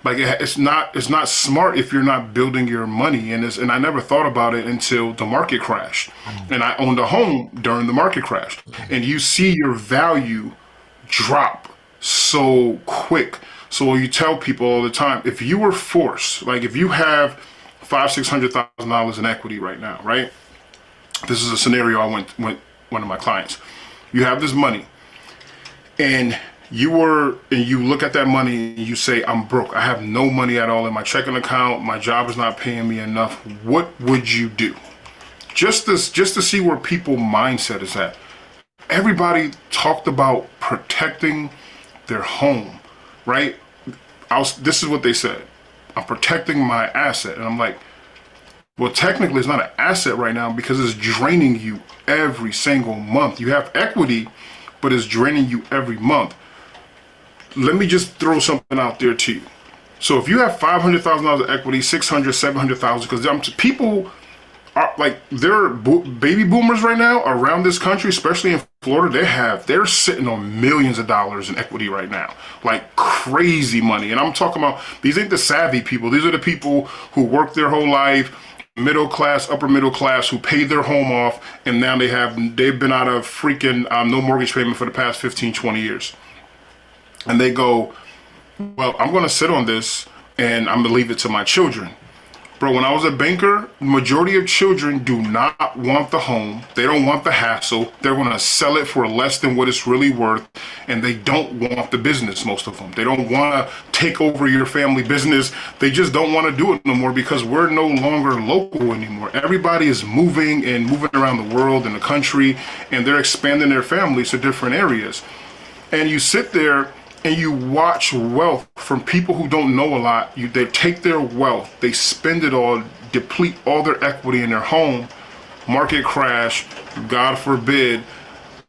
Like it's not smart if you're not building your money. And I never thought about it until the market crashed. And I owned a home during the market crash. And you see your value drop so quick. So you tell people all the time, if you were forced, like if you have $500,000-$600,000 in equity right now, right? This is a scenario I went one of my clients. You have this money, and you look at that money and you say, I'm broke. I have no money at all in my checking account. My job is not paying me enough. What would you do? Just to see where people's mindset is at. Everybody talked about protecting their home, right? This is what they said. I'm protecting my asset. And I'm like, well, technically it's not an asset right now because it's draining you every single month. You have equity, but it's draining you every month. Let me just throw something out there to you. So if you have $500,000 of equity, $600,000, $700,000, because people are like, there are baby boomers right now around this country, especially in Florida. They're sitting on millions of dollars in equity right now, like crazy money. And I'm talking about, these ain't the savvy people. These are the people who work their whole life, middle class, upper middle class, who paid their home off, and now they've been out of freaking no mortgage payment for the past 15, 20 years. And they go, well, I'm going to sit on this and I'm going to leave it to my children. Bro, when I was a banker, the majority of children do not want the home. They don't want the hassle. They're going to sell it for less than what it's really worth. And they don't want the business, most of them. They don't want to take over your family business. They just don't want to do it no more because we're no longer local anymore. Everybody is moving around the world and the country, and they're expanding their families to different areas. And you sit there and you watch wealth from people who don't know a lot. They take their wealth, they spend it all, deplete all their equity in their home, market crash, God forbid,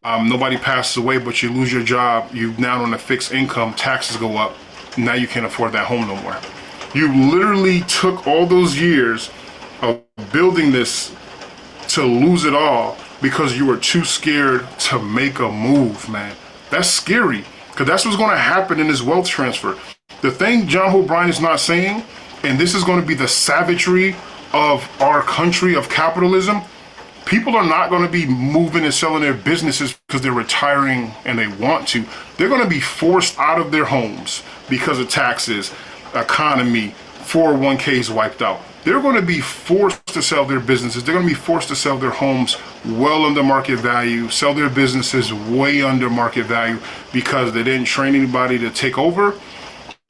nobody passes away, but you lose your job, you now on a fixed income, taxes go up, now you can't afford that home no more. You literally took all those years of building this to lose it all because you were too scared to make a move, man. That's scary. Because that's what's going to happen in this wealth transfer. The thing John Hope Bryant is not saying, and this is going to be the savagery of our country, of capitalism, people are not going to be moving and selling their businesses because they're retiring and they want to. They're going to be forced out of their homes because of taxes, economy, 401ks wiped out. They're going to be forced to sell their businesses. They're going to be forced to sell their homes well under market value, sell their businesses way under market value because they didn't train anybody to take over,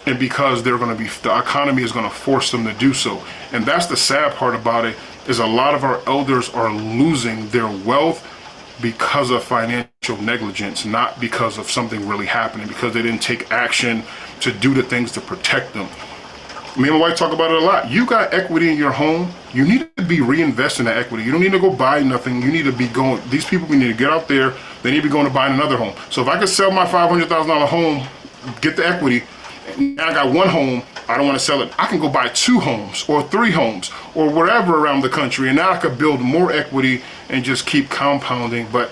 and because they're going to be, the economy is going to force them to do so. And that's the sad part about it, is a lot of our elders are losing their wealth because of financial negligence, not because of something really happening, because they didn't take action to do the things to protect them. Me and my wife talk about it a lot. You got equity in your home, you need to be reinvesting that equity. You don't need to go buy nothing. You need to be going, these people need to get out there, they need to be going to buying another home. So if I could sell my $500,000 home, get the equity, and now I got one home, I don't want to sell it, I can go buy 2 homes or 3 homes or wherever around the country, and now I could build more equity and just keep compounding. But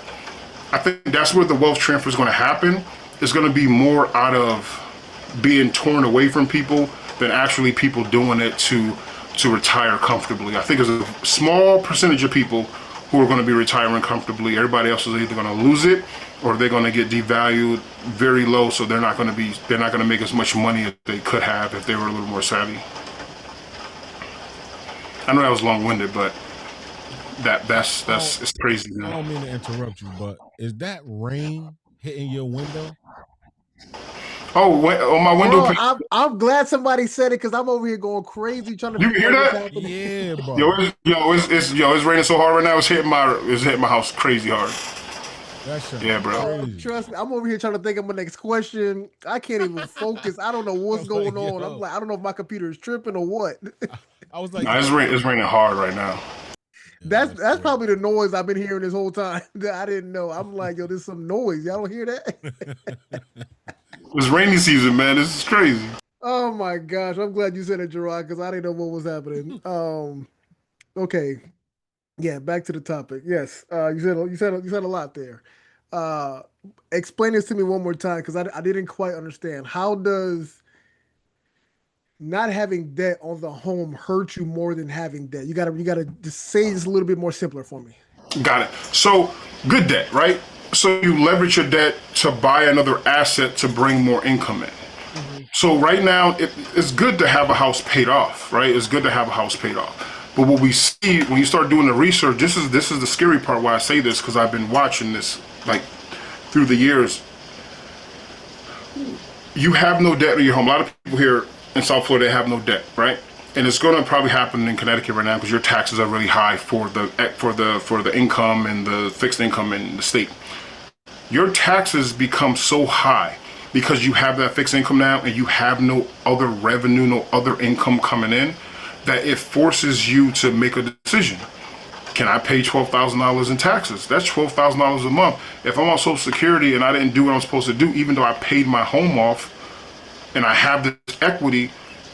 I think that's where the wealth transfer is going to happen. It's going to be more out of being torn away from people than actually people doing it to retire comfortably. I think there's a small percentage of people who are going to be retiring comfortably. Everybody else is either going to lose it or they're going to get devalued very low, so they're not going to make as much money as they could have if they were a little more savvy. I know that was long-winded, but that's it's crazy, man. I don't mean to interrupt you, but is that rain hitting your window? Oh, on my window. Bro, I'm glad somebody said it, because I'm over here going crazy trying to. You hear that? Yeah, bro. It's raining so hard right now. It's hitting my house crazy hard. Yeah, bro. Trust me, I'm over here trying to think of my next question. I can't even focus. I don't know what's going on. I'm like, I don't know if my computer is tripping or what. I was like, it's raining hard right now. That's probably the noise I've been hearing this whole time that I didn't know. I'm like, yo, there's some noise. Y'all don't hear that? It's rainy season, man. This is crazy. Oh my gosh, I'm glad you said it, Gerard, because I didn't know what was happening. Okay, yeah, back to the topic. Yes, you said a lot there. Explain this to me one more time, because I didn't quite understand. How does not having debt on the home hurt you more than having debt? You gotta just say this a little bit more simpler for me. Got it. So good debt, right? So you leverage your debt to buy another asset to bring more income in. Mm-hmm. So right now, it's good to have a house paid off, right? It's good to have a house paid off. But what we see when you start doing the research, this is the scary part why I say this, because I've been watching this like through the years. You have no debt in your home. A lot of people here in South Florida, they have no debt, right? And it's going to probably happen in Connecticut right now because your taxes are really high for the income and the fixed income in the state. Your taxes become so high because you have that fixed income now and you have no other revenue, no other income coming in, that it forces you to make a decision. Can I pay $12,000 in taxes? That's $12,000 a month. If I'm on Social Security and I didn't do what I'm supposed to do, even though I paid my home off and I have this equity,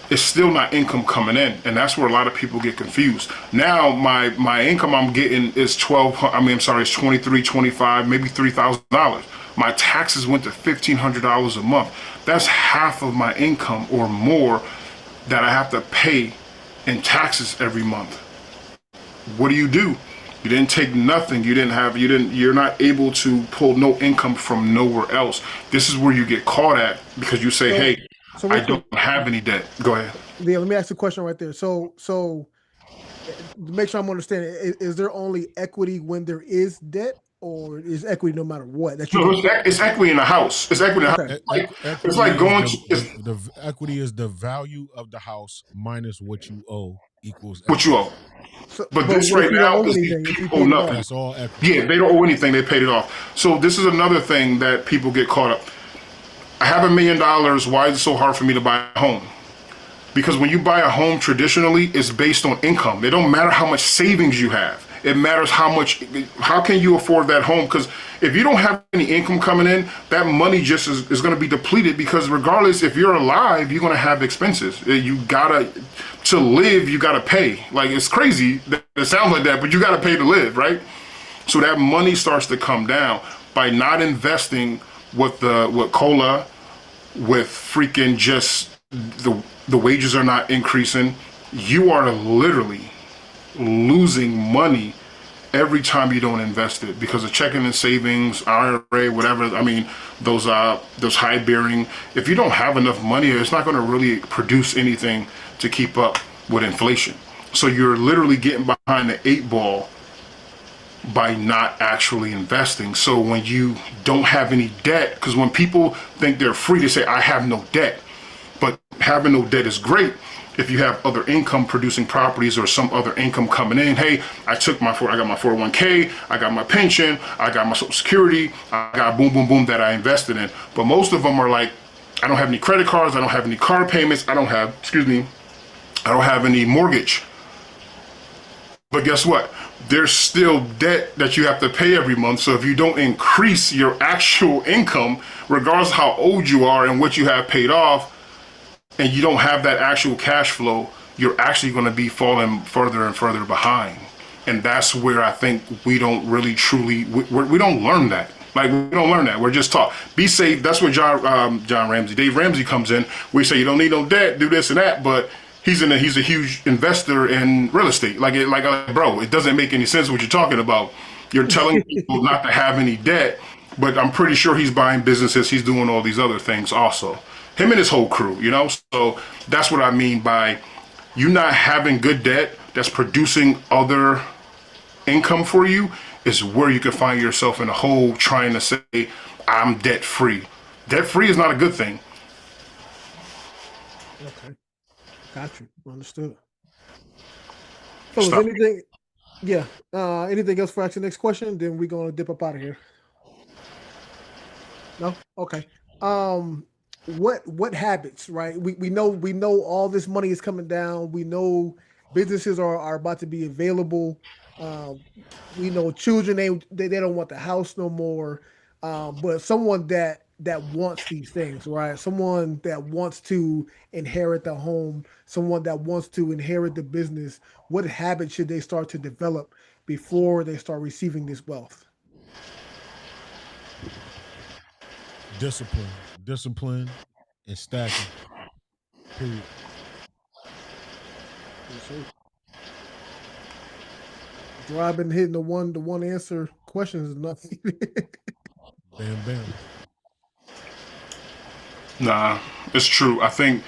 it's still not income coming in. And that's where a lot of people get confused. Now my income I'm getting is it's 23, 25, maybe $3,000. My taxes went to $1,500 a month. That's half of my income or more that I have to pay in taxes every month. What do? You didn't take nothing. You're not able to pull no income from nowhere else. This is where you get caught at because you say, hey, I don't have any debt. Go ahead. Yeah, let me ask you a question right there. So to make sure I'm understanding, is there only equity when there is debt, or is equity no matter what? It's equity in the house. It's equity in the house. It's like going the equity is the value of the house minus what you owe equals what you owe. But this right now is people nothing. That's all equity. Yeah, they don't owe anything. They paid it off. So this is another thing that people get caught up. I have $1 million. Why is it so hard for me to buy a home? Because when you buy a home traditionally, it's based on income. It don't matter how much savings you have. It matters how can you afford that home? Because if you don't have any income coming in, that money just is going to be depleted, because regardless, if you're alive, you're going to have expenses. To live, you got to pay. Like, it's crazy that it sounds like that, but you got to pay to live, right? So that money starts to come down by not investing with COLA, with freaking just the wages are not increasing. You are literally losing money every time you don't invest it because of checking and savings, IRA, whatever. I mean, those high bearing. If you don't have enough money, it's not going to really produce anything to keep up with inflation. So you're literally getting behind the 8 ball by not actually investing. So when you don't have any debt, because when people think they're free, they say, I have no debt. But having no debt is great if you have other income producing properties or some other income coming in. Hey, I got my 401k, I got my pension, I got my Social Security, I got boom, boom, boom that I invested in. But most of them are like, I don't have any credit cards, I don't have any car payments, I don't have any mortgage. But guess what? There's still debt that you have to pay every month. So if you don't increase your actual income, regardless of how old you are and what you have paid off, and you don't have that actual cash flow, you're actually going to be falling further and further behind. And that's where I think we don't really truly, we don't learn that. Like, we don't learn that. We're just taught, be safe. That's what Dave Ramsey comes in. We say, you don't need no debt, do this and that, but he's a huge investor in real estate. Bro, it doesn't make any sense what you're talking about. You're telling people not to have any debt, but I'm pretty sure he's buying businesses. He's doing all these other things also. Him and his whole crew, you know? So that's what I mean by you not having good debt that's producing other income for you is where you can find yourself in a hole trying to say, I'm debt free. Debt free is not a good thing. Okay. Got you. Understood. So is anything, anything else for our next question? Then we're going to dip up out of here. No? Okay. What habits, right? We know all this money is coming down. We know businesses are about to be available. We know children, they don't want the house no more. But someone that wants these things, right? Someone that wants to inherit the home, someone that wants to inherit the business, what habits should they start to develop before they start receiving this wealth? Discipline and stacking. Period. Driving, hitting the one answer questions is nothing. Bam, bam. Nah, it's true. I think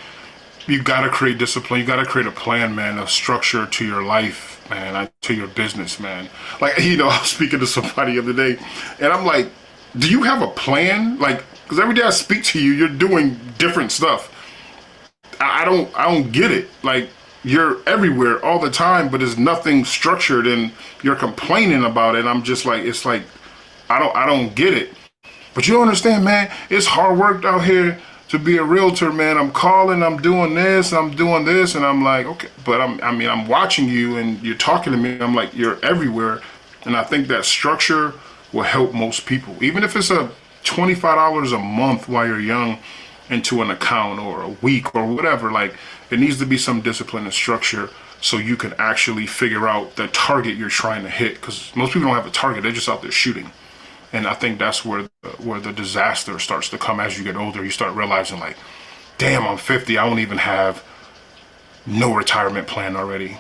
you got to create discipline. You got to create a plan, man, a structure to your life, man, to your business, man. Like, I was speaking to somebody the other day, and I'm like, do you have a plan? Like, because every day I speak to you, you're doing different stuff. I don't get it. Like, you're everywhere all the time, but there's nothing structured, and you're complaining about it. I'm just like, it's like, I don't get it. But you don't understand, man. It's hard work out here to be a realtor, man. I'm calling, I'm doing this, and I'm like, okay. But I'm watching you, and you're talking to me. I'm like, you're everywhere, and I think that structure will help most people, even if it's a $25 a month while you're young into an account or a week or whatever. Like, it needs to be some discipline and structure so you can actually figure out the target you're trying to hit, because most people don't have a target. They're just out there shooting. And I think that's where the disaster starts to come as you get older. You start realizing, like, damn, I'm 50. I don't even have no retirement plan already.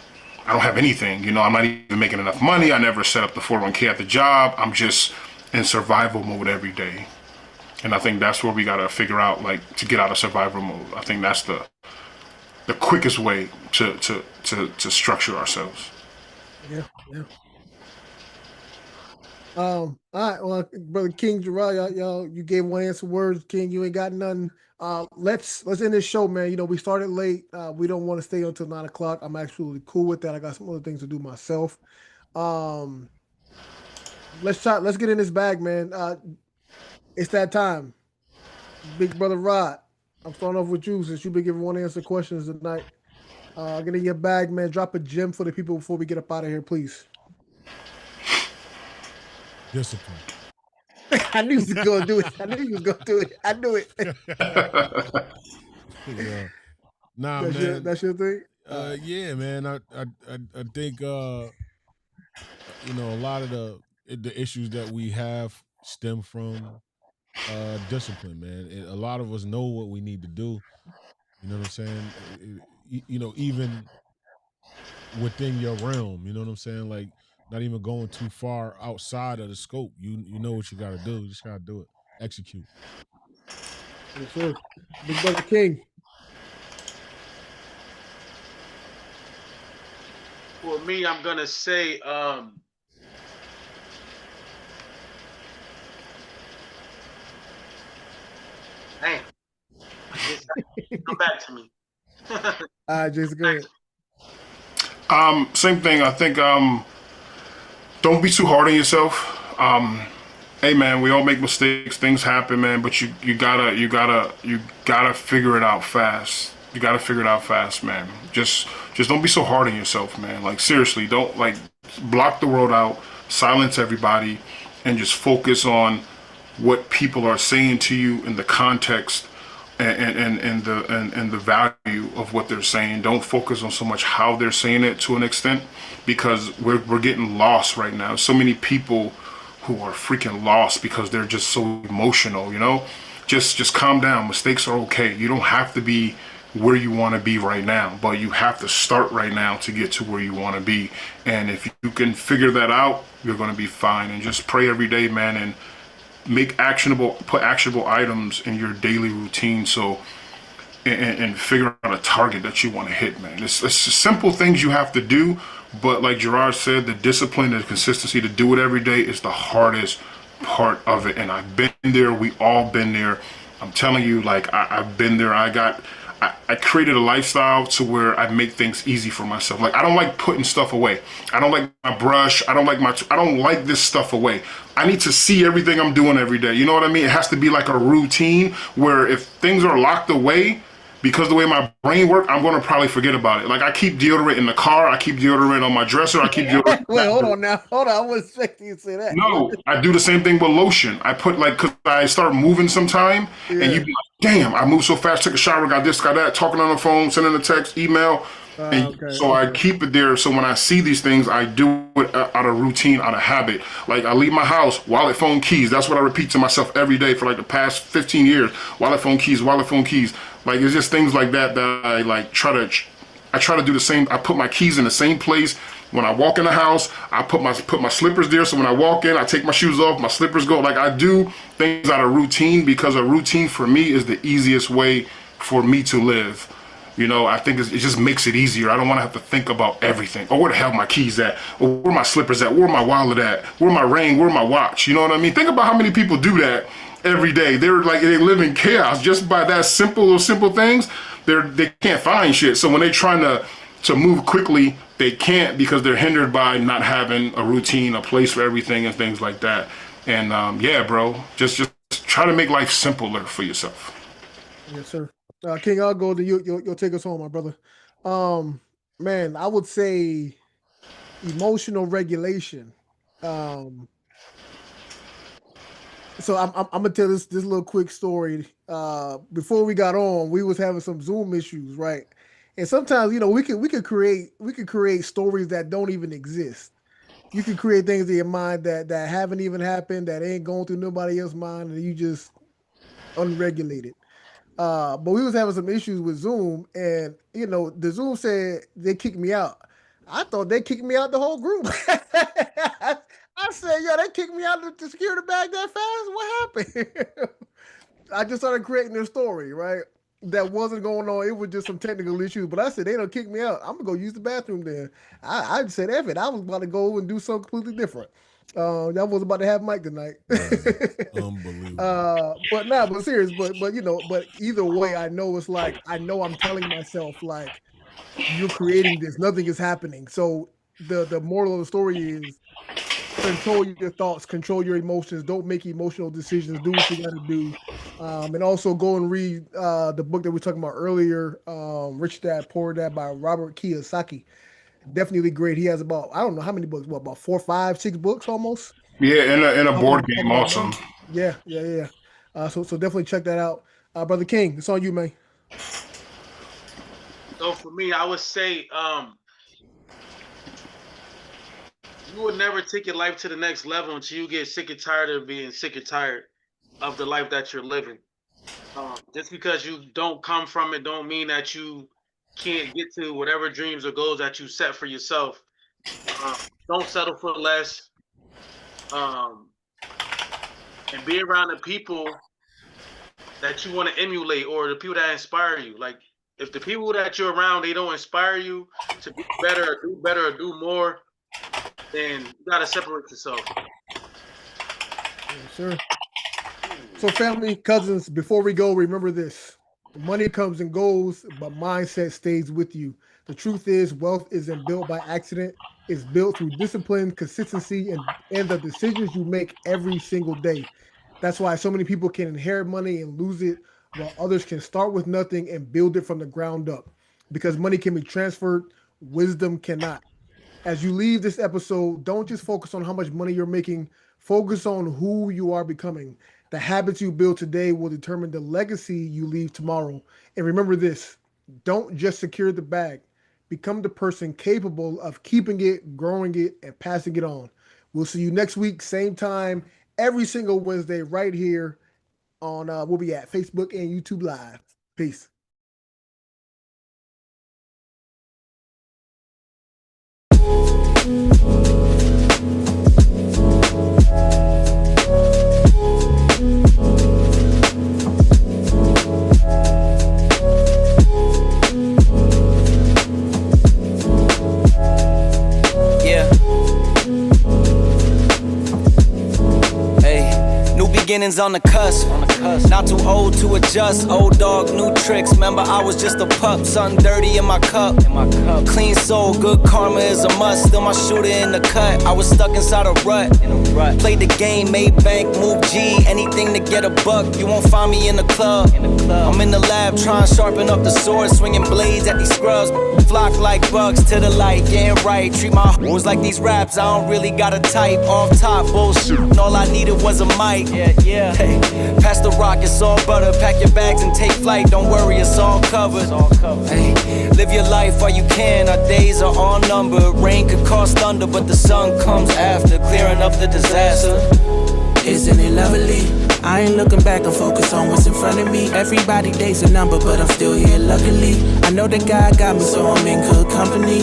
I don't have anything. I'm not even making enough money. I never set up the 401k at the job. I'm just in survival mode every day. And I think that's where we got to figure out, like, to get out of survival mode. I think that's the quickest way to structure ourselves. Yeah. All right, well, brother King Gerard, y'all, you gave one answer words. King, you ain't got nothing. Let's end this show, man. We started late. We don't want to stay until 9 o'clock. I'm absolutely cool with that. I got some other things to do myself. Let's get in this bag, man. It's that time. Big brother Rod, I'm starting off with you since you've been giving one answer questions tonight. Get in your bag, man. Drop a gem for the people before we get up out of here, please. Discipline. I knew he was going to do it. I knew it. Yeah. Nah, man. That's your thing? Yeah, man. I think a lot of the issues that we have stem from discipline, man. A lot of us know what we need to do. You know what I'm saying? Even within your realm, you know what I'm saying? Like, not even going too far outside of the scope. You know what you got to do. You just got to do it. Execute. Yes, sir. Big brother King. For me, I'm going to say, come back to me. All right, Jason, go ahead. Same thing. I think don't be too hard on yourself. Hey man, we all make mistakes. Things happen, man. But you gotta figure it out fast. You gotta figure it out fast, man. Just don't be so hard on yourself, man. Like seriously, don't like block the world out, silence everybody, and just focus on what people are saying to you in the context and the value of what they're saying. Don't focus on so much how they're saying it to an extent, because we're getting lost right now. So many people who are freaking lost because they're just so emotional, you know? Just calm down. Mistakes are okay. You don't have to be where you want to be right now, but you have to start right now to get to where you want to be. And if you can figure that out, you're going to be fine. And just pray every day, man, and put actionable items in your daily routine. So, and figure out a target that you want to hit, man. It's simple things you have to do, but like Gerard said, the discipline and the consistency to do it every day is the hardest part of it. And I've been there. We all been there. I'm telling you, like I've been there. I created a lifestyle to where I make things easy for myself. Like I don't like putting stuff away. I don't like my brush. I don't like this stuff away. I need to see everything I'm doing every day. You know what I mean? It has to be like a routine where if things are locked away, because the way my brain works, I'm going to probably forget about it. Like I keep deodorant in the car. I keep deodorant on my dresser. I keep deodorant. Wait, hold on now. Hold on. I wasn't expecting you to say that. No, I do the same thing with lotion. I put because I start moving sometime, and you be like, damn, I move so fast, took a shower, got this, got that, talking on the phone, sending a text, email. I keep it there. So when I see these things, I do it out of routine, out of habit. Like I leave my house, wallet, phone, keys. That's what I repeat to myself every day for like the past 15 years. Wallet, phone, keys, wallet, phone, keys. Like it's just things like that I like try to do the same. I put my keys in the same place. When I walk in the house, I put my slippers there. So when I walk in, I take my shoes off, my slippers go. Like I do things out of routine, because a routine for me is the easiest way for me to live. You know, I think it just makes it easier. I don't want to have to think about everything. Oh, where the hell are my keys at? Or where my slippers at? Where my wallet at? Where my ring? Where my watch? You know what I mean? Think about how many people do that every day. They live in chaos just by that simple things. They can't find shit. So when they're trying to move quickly, they can't, because they're hindered by not having a routine, a place for everything, and things like that. And yeah, bro, just try to make life simpler for yourself. Yes, sir. King, I'll go to you. You'll take us home, my brother. Man, I would say emotional regulation. So I'm gonna tell this little quick story. Before we got on, we was having some Zoom issues, right? And sometimes, you know, we could create stories that don't even exist. You can create things in your mind that haven't even happened, that ain't going through nobody else's mind, and you just unregulated. But we was having some issues with Zoom, and you know, the Zoom said they kicked me out. I thought they kicked me out the whole group. I said, yo, they kicked me out of the security bag that fast? What happened? I just started creating this story, right? That wasn't going on. It was just some technical issues. But I said, they don't kick me out. I'm going to go use the bathroom then. I said, F it. I was about to go and do something completely different. Y'all was about to have Mike tonight. Unbelievable. But serious. But you know, but either way, I know it's like, I know I'm telling myself, like, you're creating this. Nothing is happening. So the moral of the story is, control your thoughts, control your emotions. Don't make emotional decisions. Do what you got to do. And also go and read the book that we were talking about earlier, Rich Dad, Poor Dad by Robert Kiyosaki. Definitely great. He has about, I don't know how many books, about 4, 5, 6 books almost. Yeah, and a board game also. Yeah. So definitely check that out. Brother King, it's on you, man. So for me, I would say you would never take your life to the next level until you get sick and tired of being sick and tired of the life that you're living. Just because you don't come from it don't mean that you can't get to whatever dreams or goals that you set for yourself. Don't settle for less. And be around the people that you want to emulate, or the people that inspire you. Like, if the people that you're around, they don't inspire you to be better or do more, then you gotta separate yourself. Yes, sir. So family, cousins, before we go, remember this. Money comes and goes, but mindset stays with you. The truth is, wealth isn't built by accident. It's built through discipline, consistency, and the decisions you make every single day. That's why so many people can inherit money and lose it, while others can start with nothing and build it from the ground up. Because money can be transferred, wisdom cannot. As you leave this episode, don't just focus on how much money you're making. Focus on who you are becoming. The habits you build today will determine the legacy you leave tomorrow. And remember this, don't just secure the bag. Become the person capable of keeping it, growing it, and passing it on. We'll see you next week, same time, every single Wednesday right here on, we'll be at Facebook and YouTube Live. Peace. Beginnings on the cusp. Not too old to adjust. Old dog, new tricks. Remember, I was just a pup. Something dirty in my cup. Clean soul, good karma is a must. Still my shooter in the cut. I was stuck inside a rut. Played the game, made bank, moved G. Anything to get a buck. You won't find me in the club. I'm in the lab trying to sharpen up the sword, swinging blades at these scrubs. Flock like bugs to the light, getting right. Treat my hoes like these raps. I don't really got a type. Off top bullshit. All I needed was a mic. Yeah. Hey, pass the rock, it's all butter. Pack your bags and take flight. Don't worry, it's all covered. Hey, live your life while you can. Our days are all numbered. Rain could cause thunder, but the sun comes after, clearing up the disaster. Isn't it lovely? I ain't looking back, I'm focused on what's in front of me. Everybody day's a number, but I'm still here luckily. I know that God got me, so I'm in good company.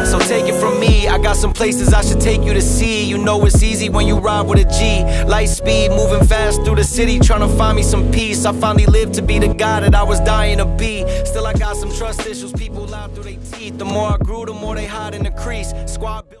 So take it from me, I got some places I should take you to see. You know it's easy when you ride with a G. Light speed, moving fast through the city, trying to find me some peace. I finally lived to be the guy that I was dying to be. Still I got some trust issues, people lie through their teeth. The more I grew, the more they hide in the crease. Squad built